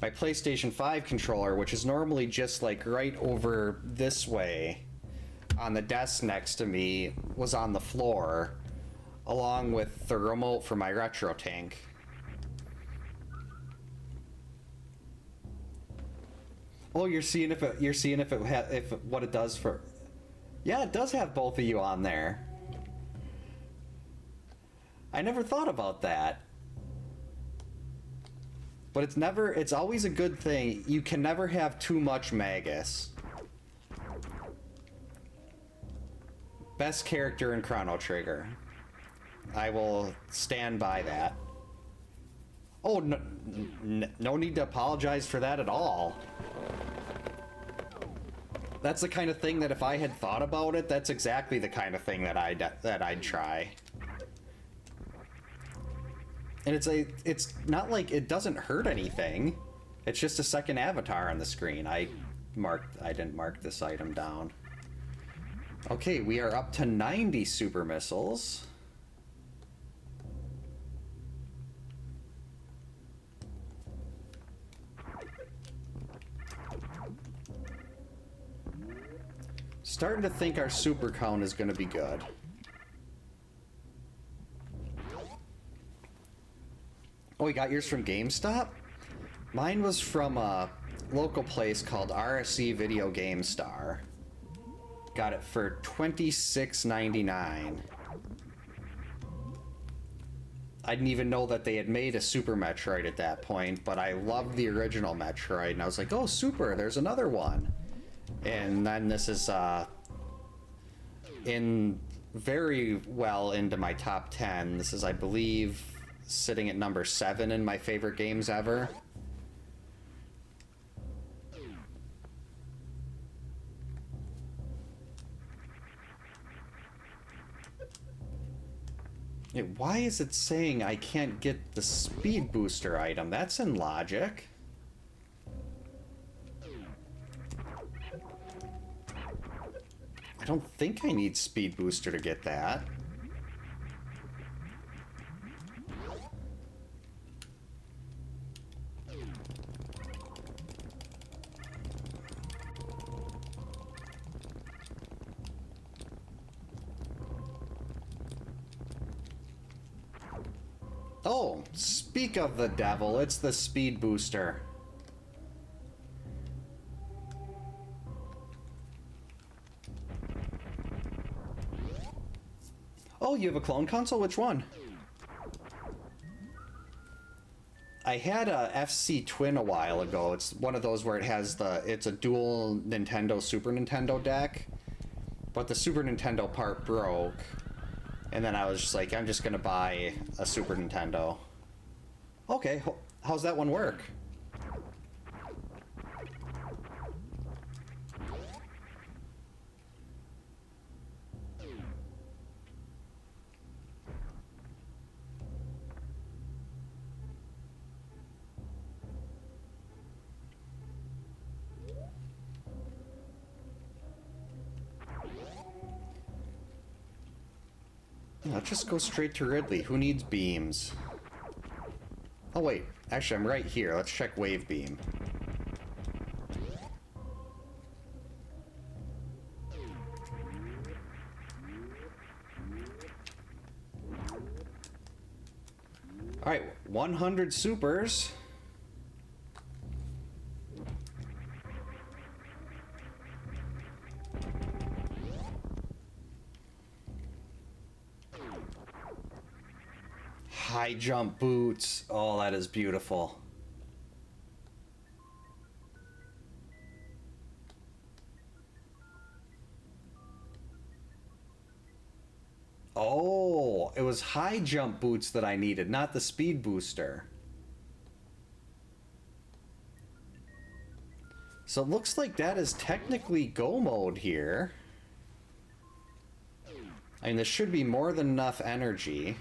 my PlayStation 5 controller, which is normally just like right over this way, on the desk next to me, was on the floor, along with the remote for my retro tank. Oh, you're seeing if what it does for. Yeah, it does have both of you on there. I never thought about that. But it's always a good thing. You can never have too much Magus. Best character in Chrono Trigger. I will stand by that. Oh, no need to apologize for that at all. That's the kind of thing that if I had thought about it, that's exactly the kind of thing that I'd try. And it's not like it doesn't hurt anything. It's just a second avatar on the screen. I didn't mark this item down. Okay, we are up to 90 super missiles. Starting to think our super count is going to be good. Oh, you got yours from GameStop? Mine was from a local place called RSC Video Game Star. Got it for $26.99. I didn't even know that they had made a Super Metroid at that point, but I loved the original Metroid, and I was like, oh, super, there's another one. And then this is in very well into my top 10. This is, I believe, sitting at number 7 in my favorite games ever. Why is it saying I can't get the speed booster item? That's in logic. I don't think I need speed booster to get that. Oh, speak of the devil, it's the speed booster. Oh, you have a clone console? Which one? I had a FC Twin a while ago. It's one of those where it has it's a dual Nintendo Super Nintendo deck, but the Super Nintendo part broke, and then I was just like, I'm just gonna buy a Super Nintendo. Okay, how's that one work? Let's just go straight to Ridley. Who needs beams? Oh wait, actually I'm right here. Let's check wave beam. Alright, 100 supers. High jump boots. Oh, that is beautiful. Oh, it was high jump boots that I needed, not the speed booster. So it looks like that is technically go mode here. I mean, this should be more than enough energy.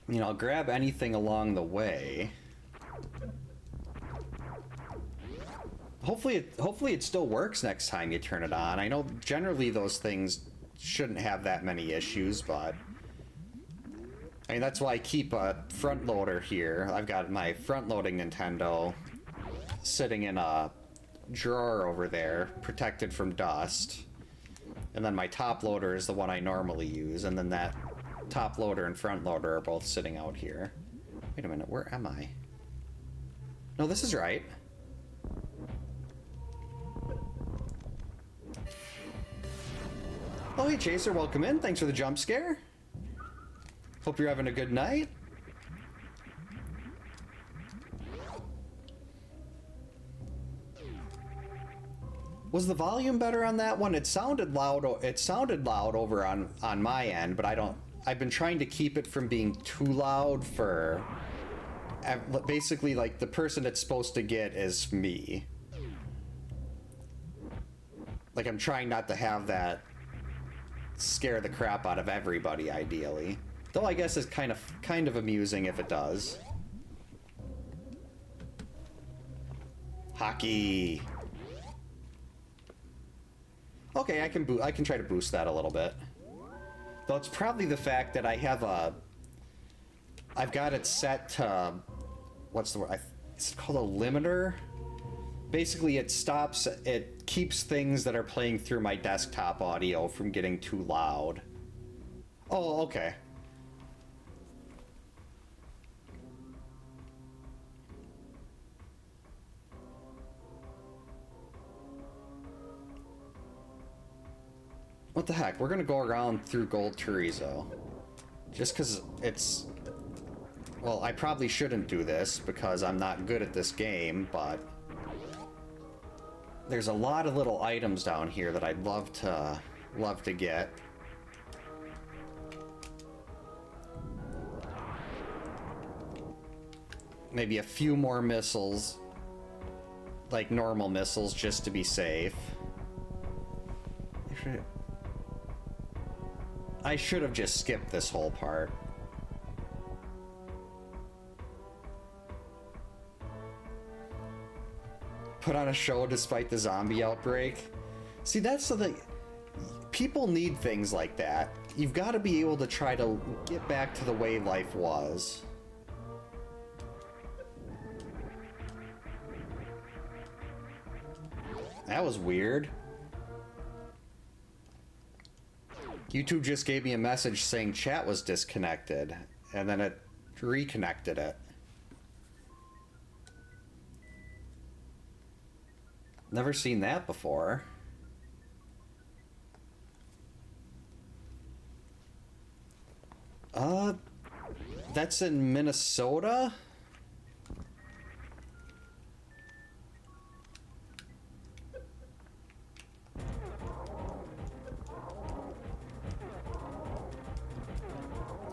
You know, I'll grab anything along the way. Hopefully it still works next time you turn it on. I know generally those things shouldn't have that many issues, but I mean, that's why I keep a front loader here. I've got my front loading Nintendo sitting in a drawer over there, protected from dust. And then my top loader is the one I normally use, and then that top loader and front loader are both sitting out here. Wait a minute, where am I? No, this is right. Oh, hey, Chaser, welcome in. Thanks for the jump scare. Hope you're having a good night. Was the volume better on that one? It sounded loud. It sounded loud over on my end, but I've been trying to keep it from being too loud for basically, like, the person it's supposed to get is me. Like, I'm trying not to have that scare the crap out of everybody, ideally. Though I guess it's kind of amusing if it does. Hockey. Okay, I can try to boost that a little bit. Though it's probably the fact that I've got it set to, what's the word? It's called a limiter. Basically, it keeps things that are playing through my desktop audio from getting too loud. Oh, okay. What the heck? We're gonna go around through Gold Chorizo. Just because it's... Well, I probably shouldn't do this because I'm not good at this game, but... There's a lot of little items down here that I'd love to get. Maybe a few more missiles. Like normal missiles, just to be safe. I should have just skipped this whole part. Put on a show despite the zombie outbreak. See, that's the thing. People need things like that. You've got to be able to try to get back to the way life was. That was weird. YouTube just gave me a message saying chat was disconnected, and then it reconnected it. Never seen that before. That's in Minnesota?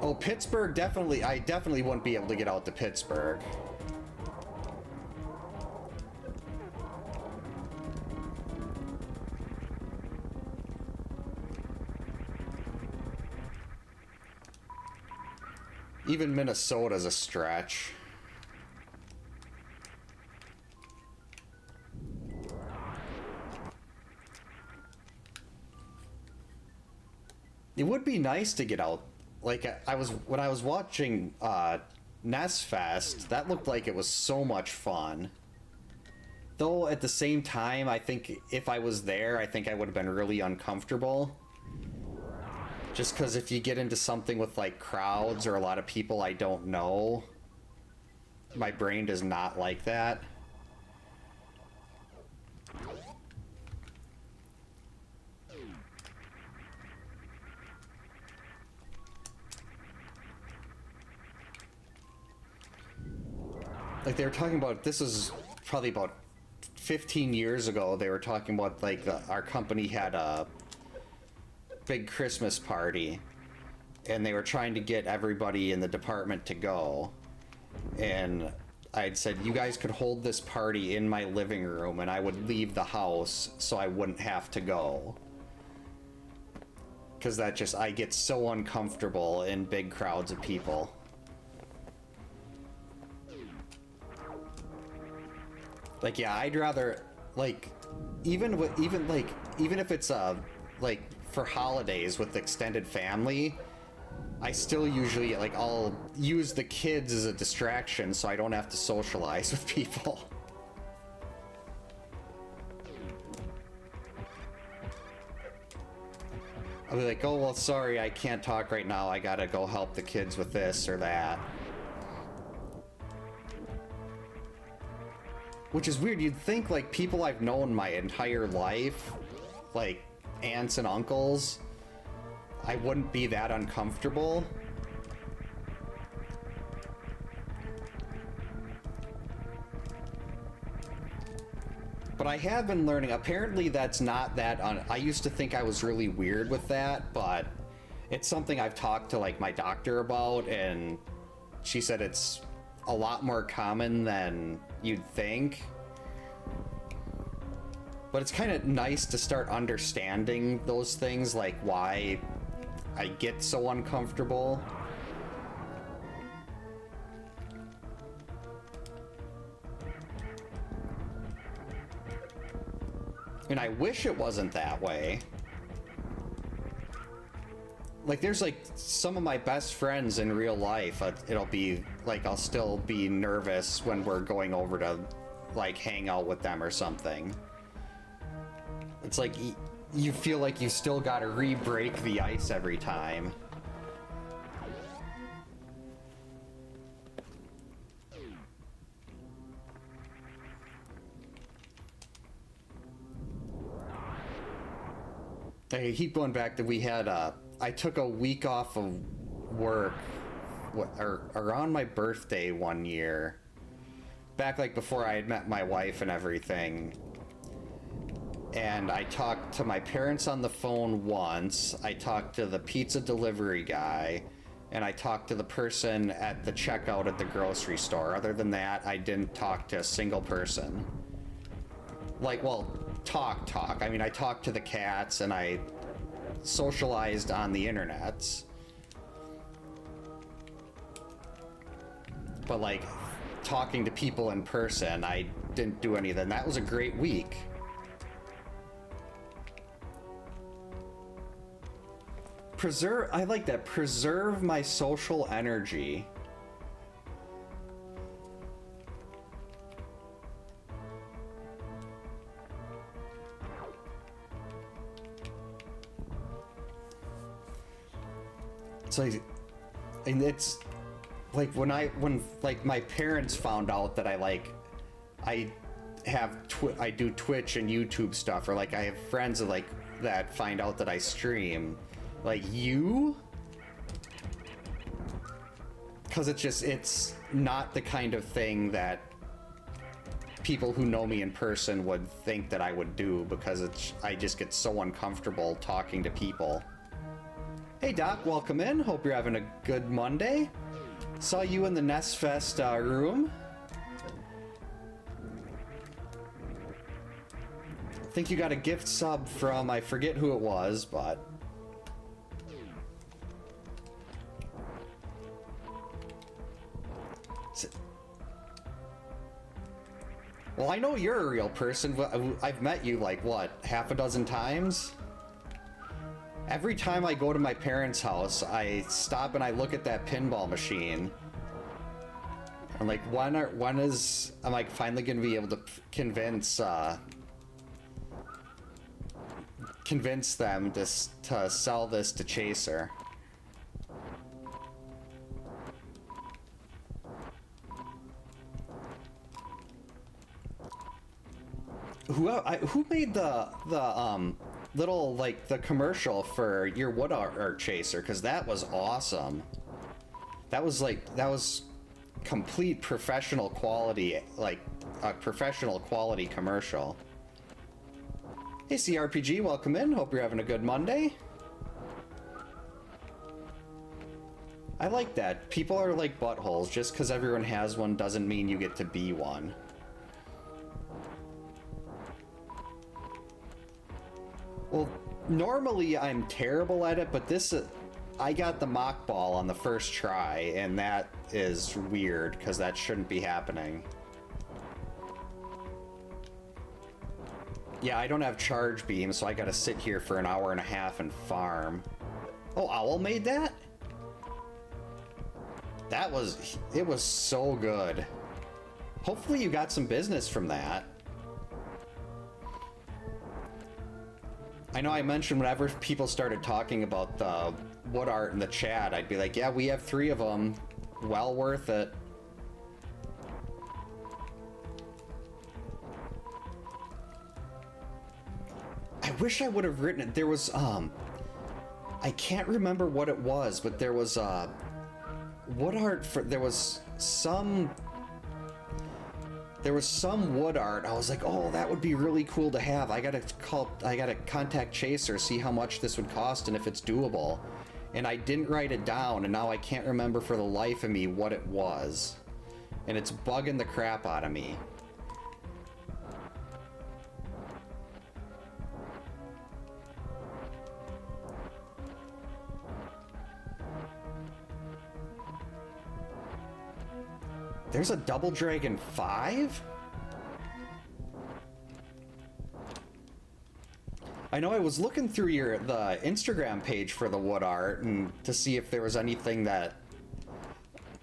Oh, Pittsburgh, definitely. I definitely wouldn't be able to get out to Pittsburgh. Even Minnesota's a stretch. It would be nice to get out. Like, when I was watching Nest Fest, that looked like it was so much fun. Though at the same time, I think if I was there, I think I would have been really uncomfortable. Just because if you get into something with like crowds or a lot of people I don't know, my brain does not like that. Like they were talking about, this is probably about 15 years ago, they were talking about like our company had a big Christmas party and they were trying to get everybody in the department to go, and I'd said you guys could hold this party in my living room and I would leave the house so I wouldn't have to go, because that just, I get so uncomfortable in big crowds of people. Like, yeah, I'd rather, like, even if it's like for holidays with extended family, I still usually, like, I'll use the kids as a distraction so I don't have to socialize with people. I'll be like, oh, well, sorry, I can't talk right now. I gotta go help the kids with this or that. Which is weird. You'd think, like, people I've known my entire life, like aunts and uncles, I wouldn't be that uncomfortable. But I have been learning, apparently that's not that, I used to think I was really weird with that, but it's something I've talked to, like, my doctor about, and she said it's a lot more common than you'd think. But it's kind of nice to start understanding those things, like why I get so uncomfortable. And I wish it wasn't that way. Like, there's like some of my best friends in real life, it'll be like I'll still be nervous when we're going over to like hang out with them or something. It's like you feel like you still gotta re-break the ice every time. I keep going back to, we had I took a week off of work around my birthday one year, back like before I had met my wife and everything, and I talked to my parents on the phone once, I talked to the pizza delivery guy, and I talked to the person at the checkout at the grocery store. Other than that, I didn't talk to a single person. Like, well, talk. I mean, I talked to the cats and I socialized on the internets. But like, talking to people in person, I didn't do any of that. And that was a great week. I like that. Preserve my social energy. So, and it's like when like my parents found out that I do Twitch and YouTube stuff, or like I have friends that that find out that I stream, like you, because it's not the kind of thing that people who know me in person would think that I would do, because I just get so uncomfortable talking to people. Hey Doc, welcome in. Hope you're having a good Monday. Saw you in the Nest Fest room. I think you got a gift sub from, I forget who it was, but... Well, I know you're a real person. I've met you like, what, half a dozen times? Every time I go to my parents' house, I stop and I look at that pinball machine. I'm like, when is I'm like finally gonna be able to convince them to sell this to Chaser. Who made the little, like, the commercial for your wood art Chaser? Because that was awesome. That was complete professional quality, like a professional quality commercial. Hey CRPG, welcome in. Hope you're having a good Monday. I like that. People are like buttholes. Just because everyone has one doesn't mean you get to be one. Well, normally I'm terrible at it, but I got the mockball on the first try, and that is weird, because that shouldn't be happening. Yeah, I don't have charge beam, so I gotta sit here for an hour and a half and farm. Oh, Owl made that? It was so good. Hopefully you got some business from that. I know I mentioned whenever people started talking about the wood art in the chat, I'd be like, yeah, we have 3 of them. Well worth it. I wish I would have written it. There was, I can't remember what it was, but there was, wood art for, there was some wood art. I was like, oh, that would be really cool to have. I gotta contact Chaser, see how much this would cost and if it's doable. And I didn't write it down, and now I can't remember for the life of me what it was. And it's bugging the crap out of me. There's a Double Dragon 5? I know I was looking through the Instagram page for the wood art and to see if there was anything that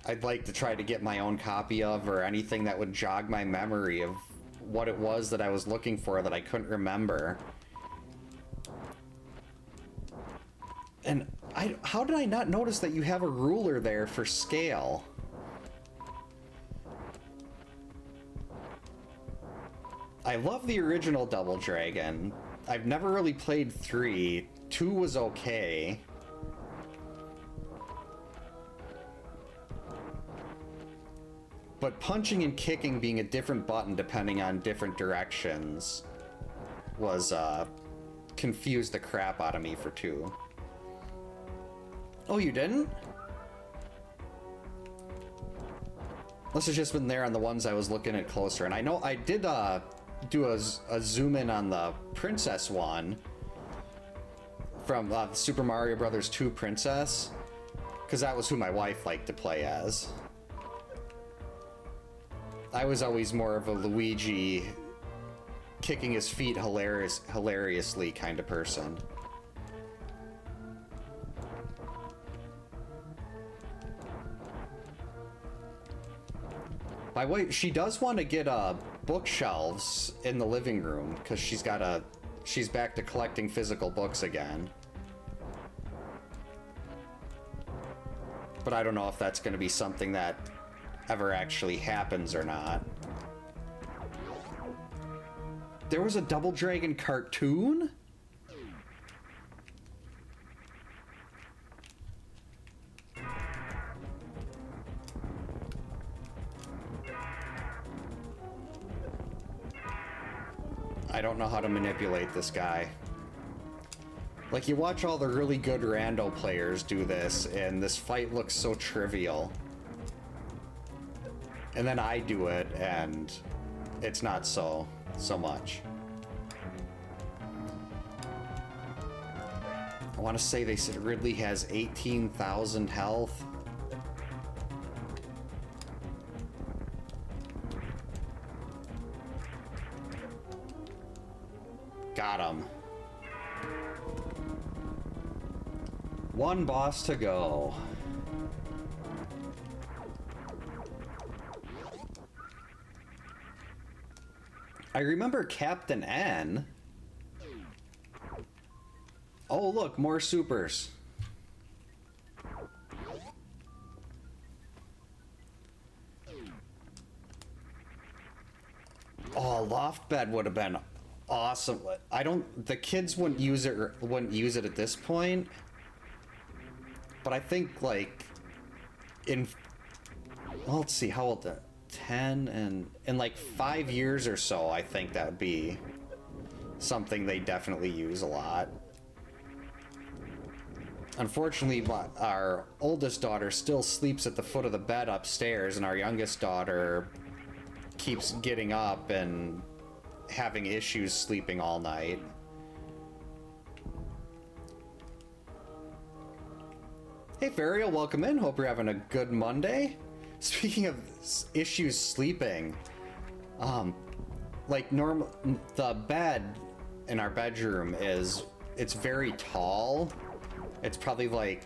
I'd like to try to get my own copy of, or anything that would jog my memory of what it was that I was looking for that I couldn't remember. And how did I not notice that you have a ruler there for scale? I love the original Double Dragon. I've never really played 3. 2 was okay. But punching and kicking being a different button depending on different directions was, confused the crap out of me for 2. Oh, you didn't? Must have just been there on the ones I was looking at closer. And I know I did, do a zoom in on the princess one from Super Mario Brothers 2 Princess, because that was who my wife liked to play as. I was always more of a Luigi kicking his feet hilariously kind of person. My wife, she does want to get bookshelves in the living room, because she's back to collecting physical books again. But I don't know if that's going to be something that ever actually happens or not. There was a Double Dragon cartoon? I don't know how to manipulate this guy. Like, you watch all the really good rando players do this, and this fight looks so trivial. And then I do it, and it's not so much. I want to say they said Ridley has 18,000 health. Got him. One boss to go. I remember Captain N. Oh, look, more supers. Oh, loft bed would have been awesome. The kids wouldn't use it at this point. But I think, like, well, let's see, how old 10 and in like 5 years or so, I think that would be something they definitely use a lot. Unfortunately, our oldest daughter still sleeps at the foot of the bed upstairs, and our youngest daughter keeps getting up and having issues sleeping all night. Hey, VARIA, welcome in. Hope you're having a good Monday. Speaking of issues sleeping, like the bed in our bedroom it's very tall. It's probably like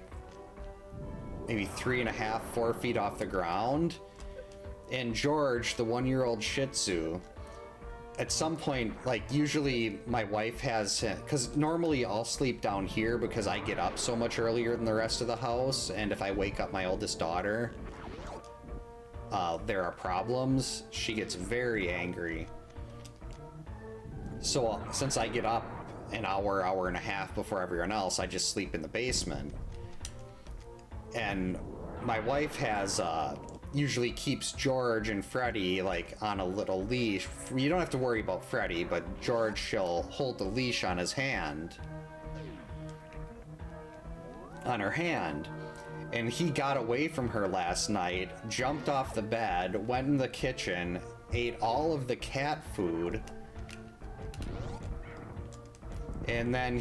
maybe 3.5, 4 feet off the ground. And George, the 1-year-old Shih Tzu, at some point, like, usually my wife has him, because normally I'll sleep down here because I get up so much earlier than the rest of the house, and if I wake up my oldest daughter, there are problems. She gets very angry. So since I get up an hour and a half before everyone else, I just sleep in the basement. And my wife has usually keeps George and Freddy like on a little leash. You don't have to worry about Freddy, but George, she'll hold the leash on her hand. And he got away from her last night, jumped off the bed, went in the kitchen, ate all of the cat food, and then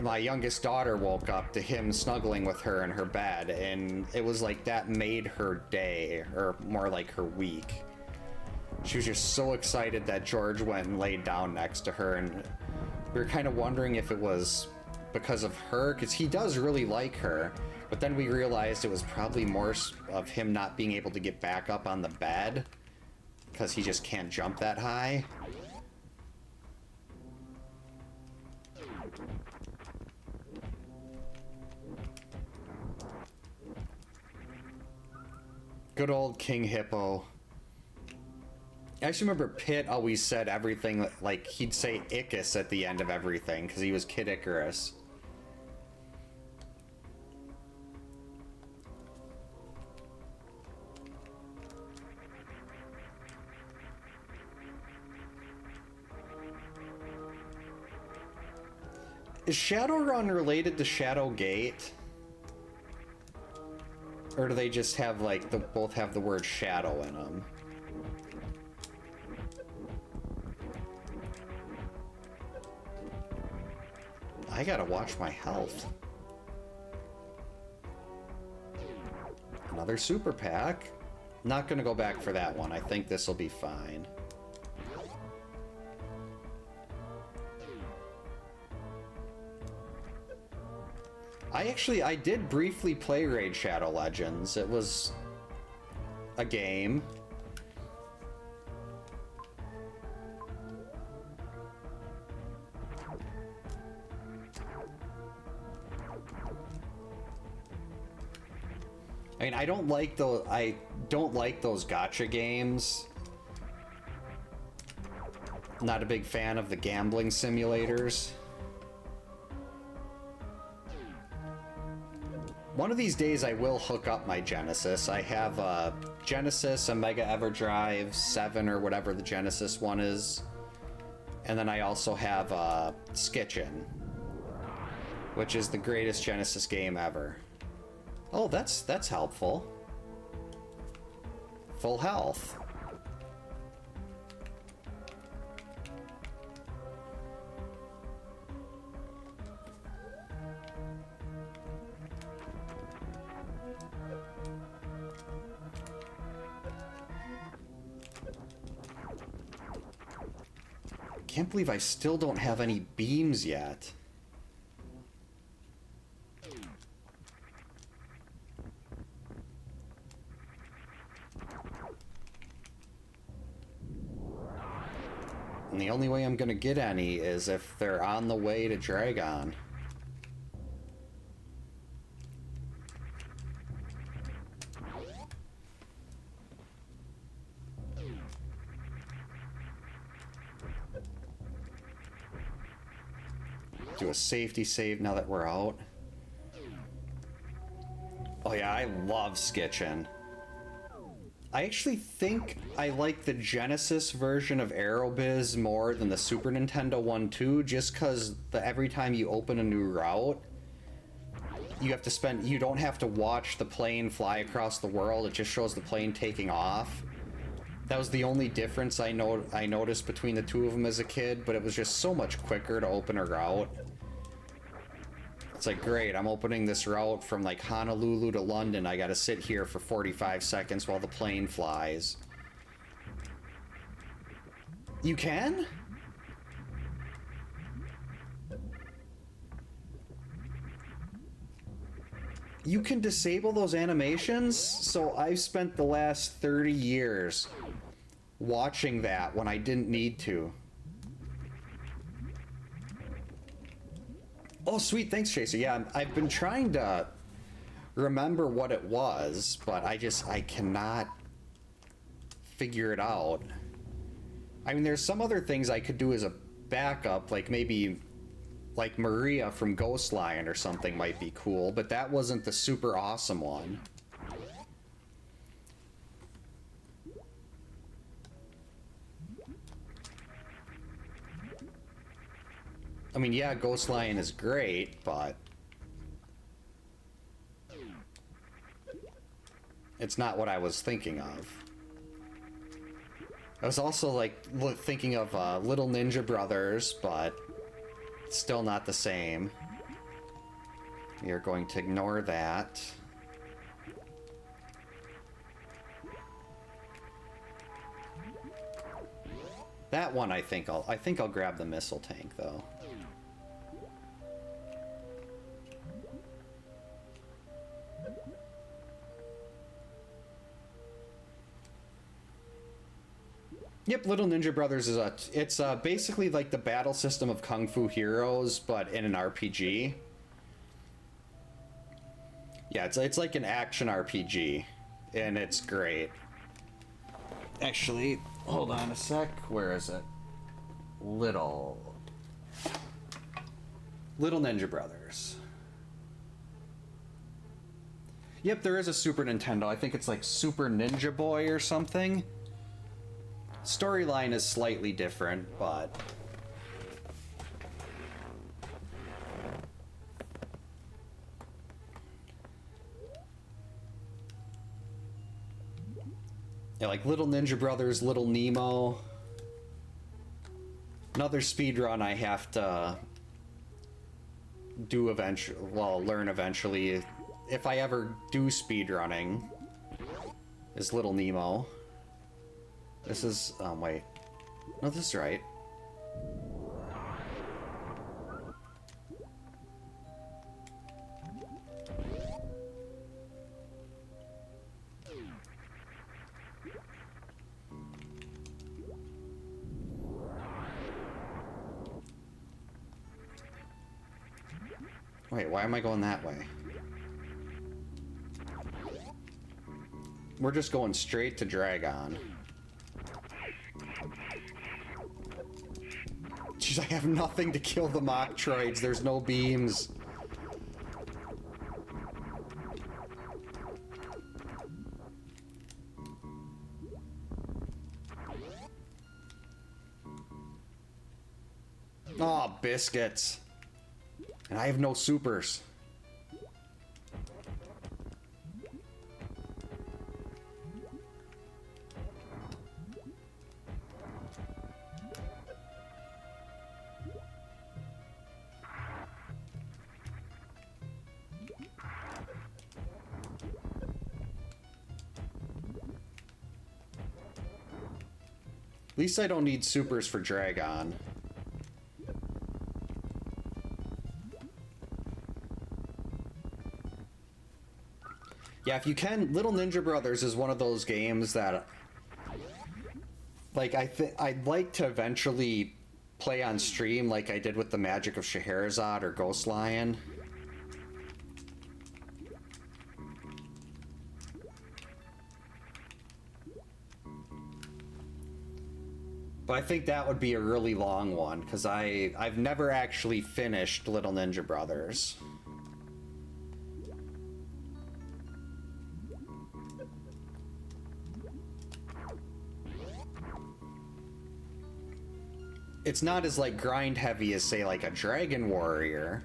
my youngest daughter woke up to him snuggling with her in her bed, and it was like that made her day, or more like her week. She was just so excited that George went and laid down next to her, and we were kind of wondering if it was because of her, because he does really like her, but then we realized it was probably more of him not being able to get back up on the bed, because he just can't jump that high. Good old King Hippo. I actually remember Pitt always said everything, like, he'd say Icarus at the end of everything, because he was Kid Icarus. Is Shadowrun related to Shadowgate? Or do they just have, like, both have the word shadow in them? I gotta watch my health. Another super pack. Not gonna go back for that one. I think this will be fine. I did briefly play Raid Shadow Legends. It was a game. I mean, I don't like those gacha games. Not a big fan of the gambling simulators. One of these days I will hook up my Genesis. I have a Genesis, a Mega EverDrive 7 or whatever the Genesis one is. And then I also have Skitchin, which is the greatest Genesis game ever. Oh, that's helpful. Full health. Can't believe I still don't have any beams yet. And the only way I'm gonna get any is if they're on the way to Dragon. Do a safety save now that we're out. Oh yeah, I love Skitchin. I actually think I like the Genesis version of Aerobiz more than the Super Nintendo one too, just because every time you open a new route, you don't have to watch the plane fly across the world, it just shows the plane taking off. That was the only difference I noticed between the two of them as a kid, but it was just so much quicker to open a route. It's like, great, I'm opening this route from like Honolulu to London. I gotta sit here for 45 seconds while the plane flies. You can? You can disable those animations? So I've spent the last 30 years watching that when I didn't need to. Oh, sweet. Thanks, Chaser. Yeah, I've been trying to remember what it was, but I cannot figure it out. I mean, there's some other things I could do as a backup, like maybe like Maria from Ghostline or something might be cool, but that wasn't the super awesome one. I mean, yeah, Ghostline is great, but it's not what I was thinking of. I was also, like, thinking of Little Ninja Brothers, but still not the same. We are going to ignore that. That one, I think I'll grab the missile tank, though. Yep, Little Ninja Brothers is it's basically like the battle system of Kung Fu Heroes, but in an RPG. Yeah, it's like an action RPG, and it's great. Actually, hold on a sec. Where is it? Little Ninja Brothers. Yep, there is a Super Nintendo. I think it's like Super Ninja Boy or something. Storyline is slightly different, but yeah, like Little Ninja Brothers, Little Nemo. Another speedrun I have to do eventually, well, learn eventually, if I ever do speedrunning, is Little Nemo. This is, wait. No, this is right. Wait, why am I going that way? we're just going straight to Dragon. Jeez, I have nothing to kill the Mocktroids. There's no beams. Oh, biscuits. And I have no supers. At least I don't need supers for Dragon. Yeah, if you can, Little Ninja Brothers is one of those games that, like, I'd like to eventually play on stream like I did with the Magic of Scheherazade or Ghost Lion. But I think that would be a really long one, because I've never actually finished Little Ninja Brothers. It's not as, like, grind heavy as, say, like a Dragon Warrior,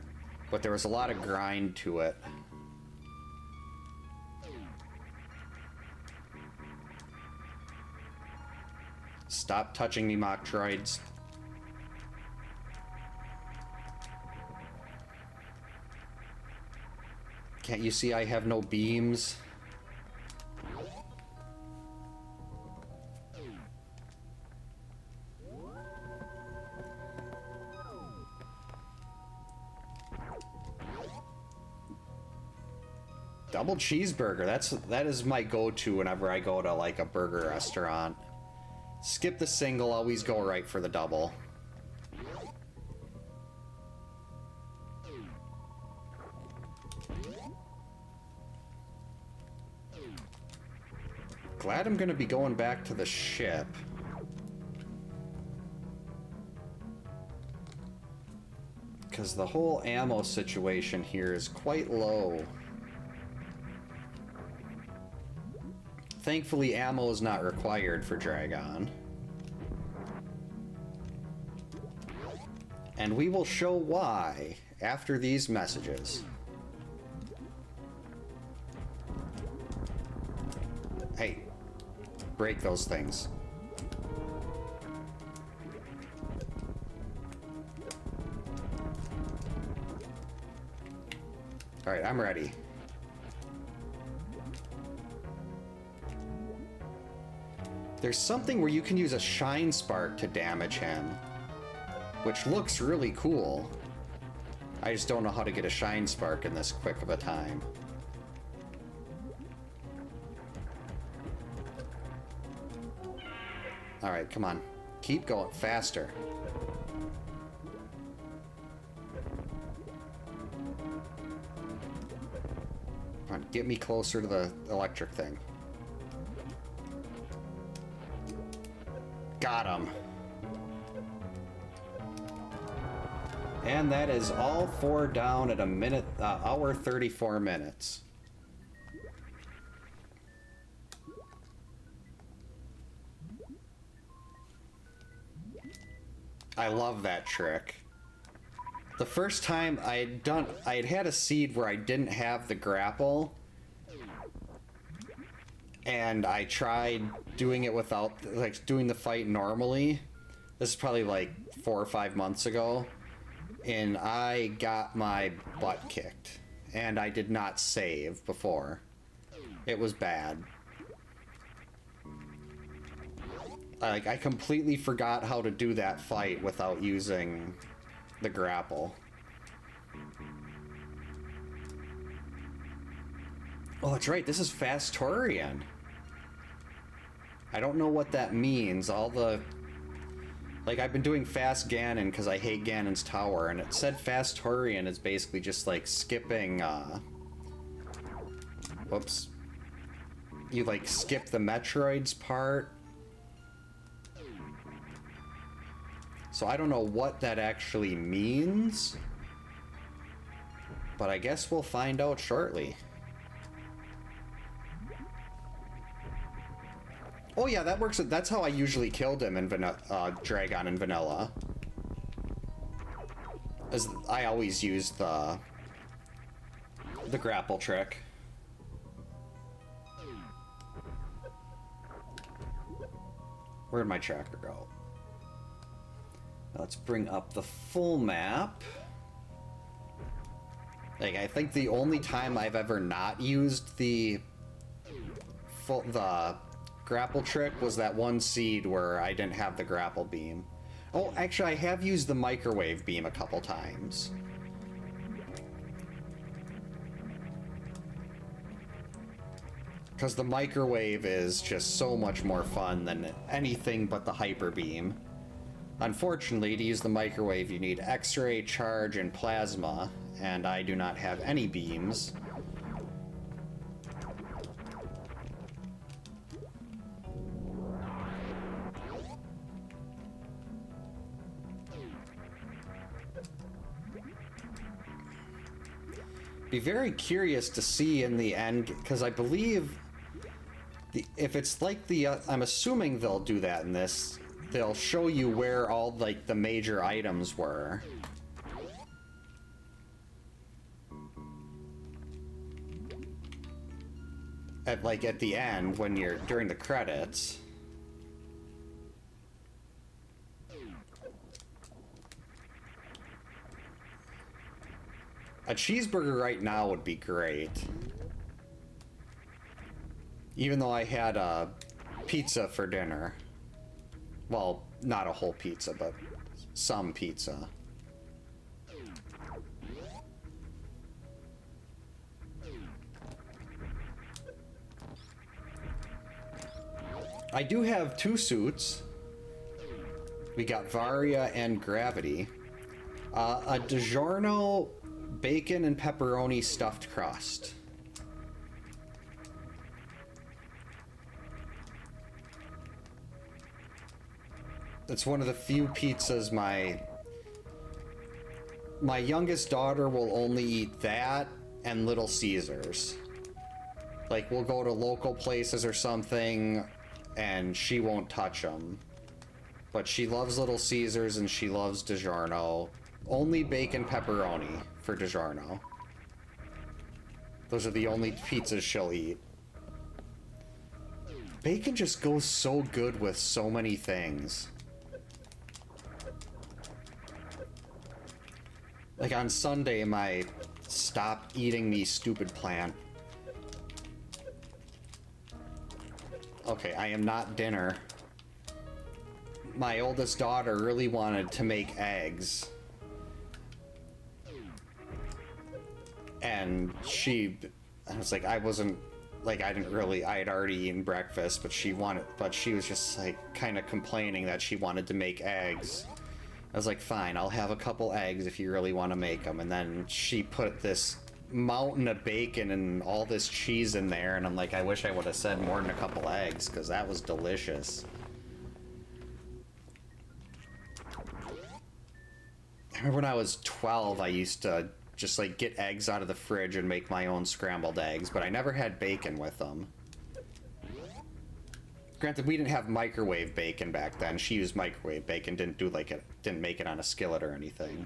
but there was a lot of grind to it. Stop touching me, Mocktroids. Can't you see I have no beams? Double cheeseburger, that is my go-to whenever I go to, like, a burger restaurant. Skip the single, always go right for the double. Glad I'm gonna be going back to the ship. Because the whole ammo situation here is quite low. Thankfully, ammo is not required for Dragon. And we will show why after these messages. Hey, break those things. All right, I'm ready. There's something where you can use a Shine Spark to damage him, which looks really cool. I just don't know how to get a Shine Spark in this quick of a time. Alright, come on. Keep going faster. Come on, get me closer to the electric thing. Got him. And that is all 4 down at hour 34 minutes. I love that trick. The first time I had a seed where I didn't have the grapple, and I tried doing it without, like, doing the fight normally. This is probably like 4 or 5 months ago, and I got my butt kicked, and I did not save before. It was bad. I completely forgot how to do that fight without using the grapple. Oh, that's right, this is Fast Tourian. I don't know what that means. Like, I've been doing Fast Ganon because I hate Ganon's Tower, and it said Fast Tourian is basically just, like, skipping, whoops. you like skip the Metroids part. So I don't know what that actually means, but I guess we'll find out shortly. Oh yeah, that works. That's how I usually killed him in Dragon and Vanilla. As I always use the grapple trick. Where'd my tracker go? Let's bring up the full map. Like, I think the only time I've ever not used the grapple trick was that one seed where I didn't have the grapple beam. Oh, actually, I have used the microwave beam a couple times. Because the microwave is just so much more fun than anything but the hyper beam. Unfortunately, to use the microwave, you need X-ray, charge, and plasma, and I do not have any beams. Be very curious to see in the end, because I believe if it's like the I'm assuming they'll do that in this. They'll show you where all like the major items were. At the end when you're during the credits. A cheeseburger right now would be great. Even though I had a pizza for dinner. Well, not a whole pizza, but some pizza. I do have two suits. We got Varia and Gravity. A DiGiorno bacon and pepperoni stuffed crust. It's one of the few pizzas my youngest daughter will only eat that and Little Caesars. Like, we'll go to local places or something and she won't touch them. But she loves Little Caesars and she loves DiGiorno. Only bacon pepperoni for DiGiorno. Those are the only pizzas she'll eat. Bacon just goes so good with so many things. Like on Sunday, my stop eating me stupid plant. Okay, I am not dinner. My oldest daughter really wanted to make eggs. And I was like, I had already eaten breakfast, but she was just like kind of complaining that she wanted to make eggs. I was like, fine, I'll have a couple eggs if you really want to make them. And then she put this mountain of bacon and all this cheese in there, and I'm like, I wish I would have said more than a couple eggs, because that was delicious. I remember when I was 12, I used to just like get eggs out of the fridge and make my own scrambled eggs, but I never had bacon with them. Granted, we didn't have microwave bacon back then. She used microwave bacon, didn't make it on a skillet or anything.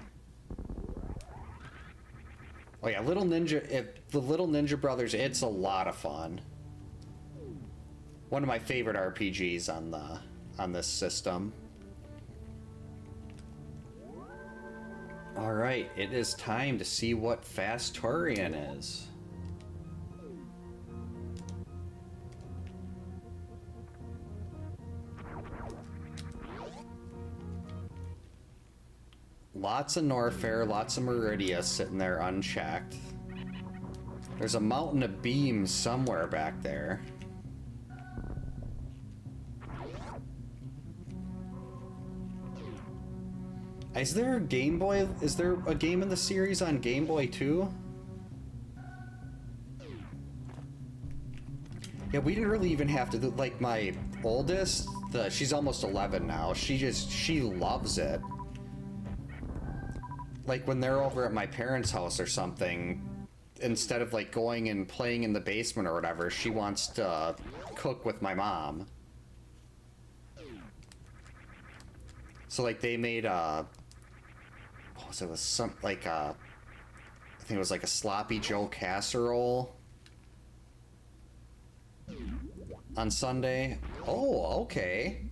Oh yeah, the Little Ninja Brothers, it's a lot of fun. One of my favorite RPGs on this system. Alright, it is time to see what Fast Tourian is. Lots of Norfair, lots of Meridia sitting there unchecked. There's a mountain of beams somewhere back there. Is there a Game Boy? Is there a game in the series on Game Boy too? Yeah, we didn't really even have to do, like, my oldest, she's almost 11 now. She loves it. Like, when they're over at my parents' house or something, instead of, like, going and playing in the basement or whatever, she wants to cook with my mom. So, like, they made, what was it? Some, like, I think it was like a Sloppy Joe casserole on Sunday. Oh, okay.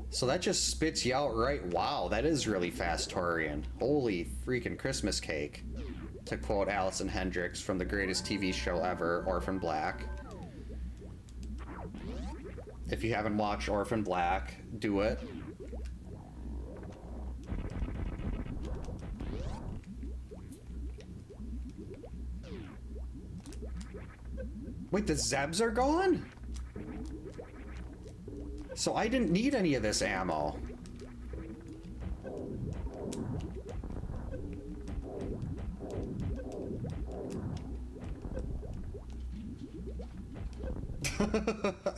So that just spits you out right. Wow, that is really Fast Tourian. Holy freaking Christmas cake. To quote Allison Hendricks from the greatest TV show ever, Orphan Black. If you haven't watched Orphan Black, do it. Wait, the Zebs are gone? So I didn't need any of this ammo.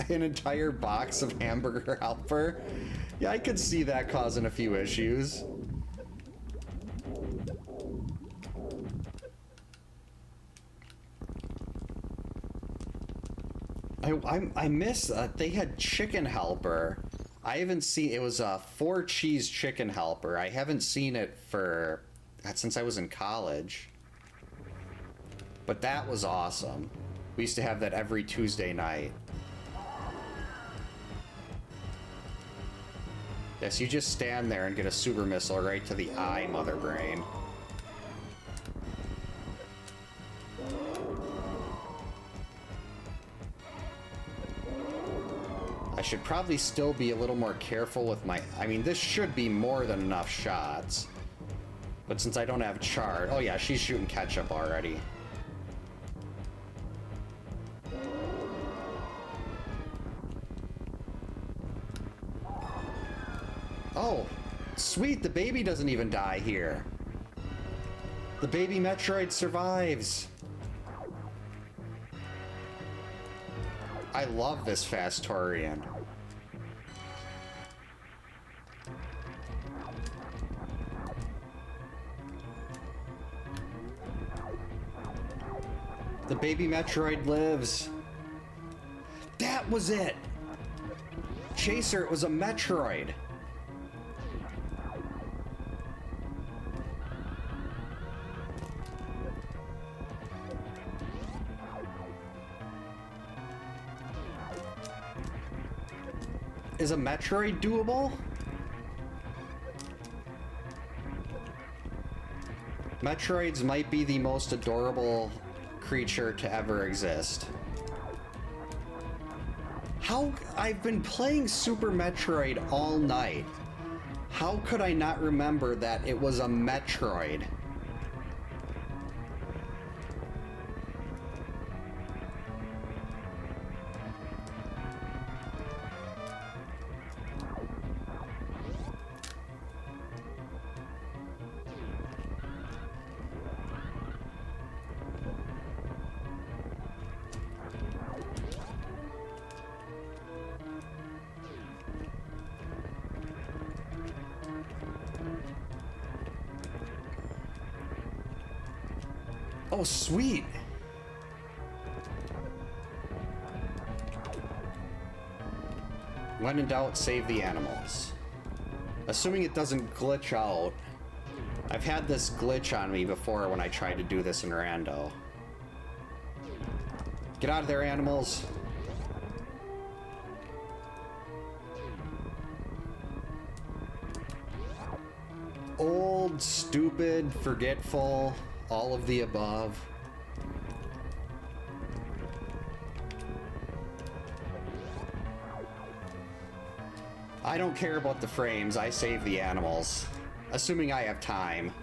An entire box of Hamburger Helper? Yeah, I could see that causing a few issues. I miss, they had Chicken Helper. I haven't seen, it was a 4-cheese Chicken Helper. I haven't seen it since I was in college. But that was awesome. We used to have that every Tuesday night. Yes, you just stand there and get a super missile right to the eye, mother brain. I should probably still be a little more careful with my... I mean, this should be more than enough shots. But since I don't have chart... Oh yeah, she's shooting ketchup already. Oh, sweet, the baby doesn't even die here. The baby Metroid survives. I love this Fast Tourian. The baby Metroid lives. That was it! Chaser, it was a Metroid. Is a Metroid doable? Metroids might be the most adorable creature to ever exist. How? I've been playing Super Metroid all night. How could I not remember that it was a Metroid? Oh, sweet. When in doubt, save the animals. Assuming it doesn't glitch out. I've had this glitch on me before when I tried to do this in Rando. Get out of there, animals. Old, stupid, forgetful, all of the above. I don't care about the frames, I save the animals. Assuming I have time.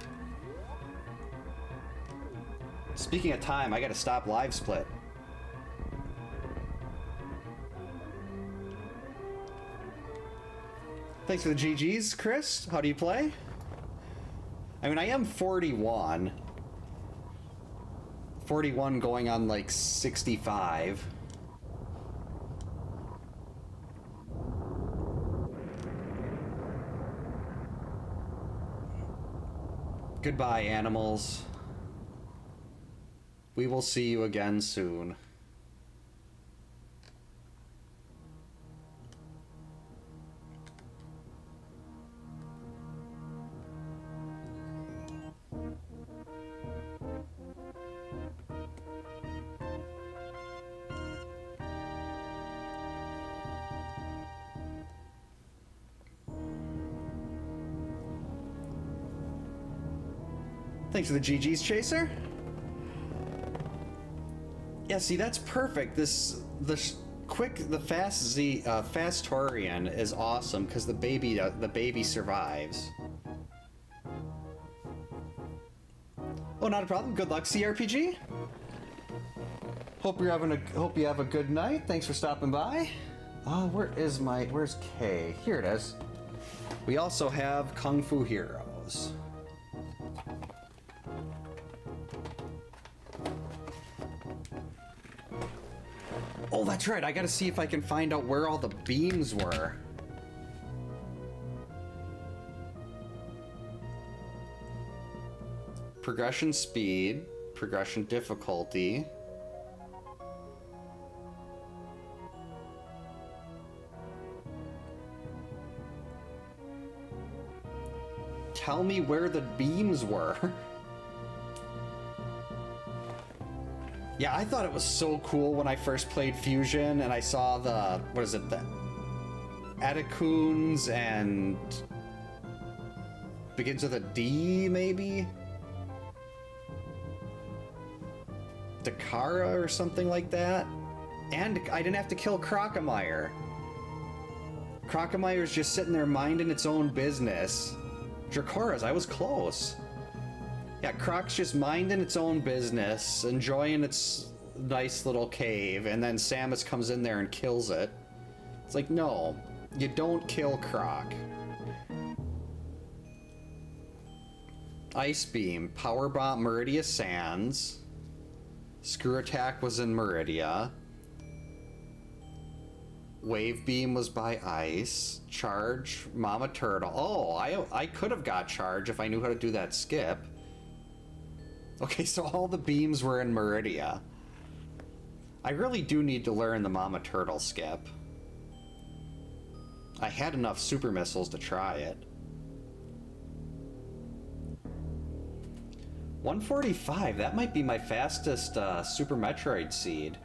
Speaking of time, I gotta stop live split. Thanks for the GGs, Chris. How do you play? I mean, I am 41. 41 going on like 65. Goodbye, animals. We will see you again soon. Thanks for the GG's, Chaser. Yeah, see, that's perfect. The Fast Tourian is awesome because the baby survives. Oh, not a problem. Good luck, CRPG. Hope you have a good night. Thanks for stopping by. Where's K? Here it is. We also have Kung Fu Heroes. Oh, that's right. I gotta see if I can find out where all the beams were. Progression speed, progression difficulty. Tell me where the beams were. Yeah, I thought it was so cool when I first played Fusion and I saw the, what is it, the Atacoons and begins with a D, maybe? Dakara or something like that? And I didn't have to kill Crocomire. Crocomire's just sitting there minding its own business. Dracora's, I was close. Yeah, Croc's just minding its own business, enjoying its nice little cave, and then Samus comes in there and kills it. It's like, no, you don't kill Croc. Ice Beam, Power Bomb, Meridia Sands. Screw Attack was in Meridia. Wave Beam was by Ice. Charge, Mama Turtle. Oh, I could have got Charge if I knew how to do that skip. Okay, so all the beams were in Meridia. I really do need to learn the Mama Turtle skip. I had enough super missiles to try it. 145, that might be my fastest Super Metroid seed.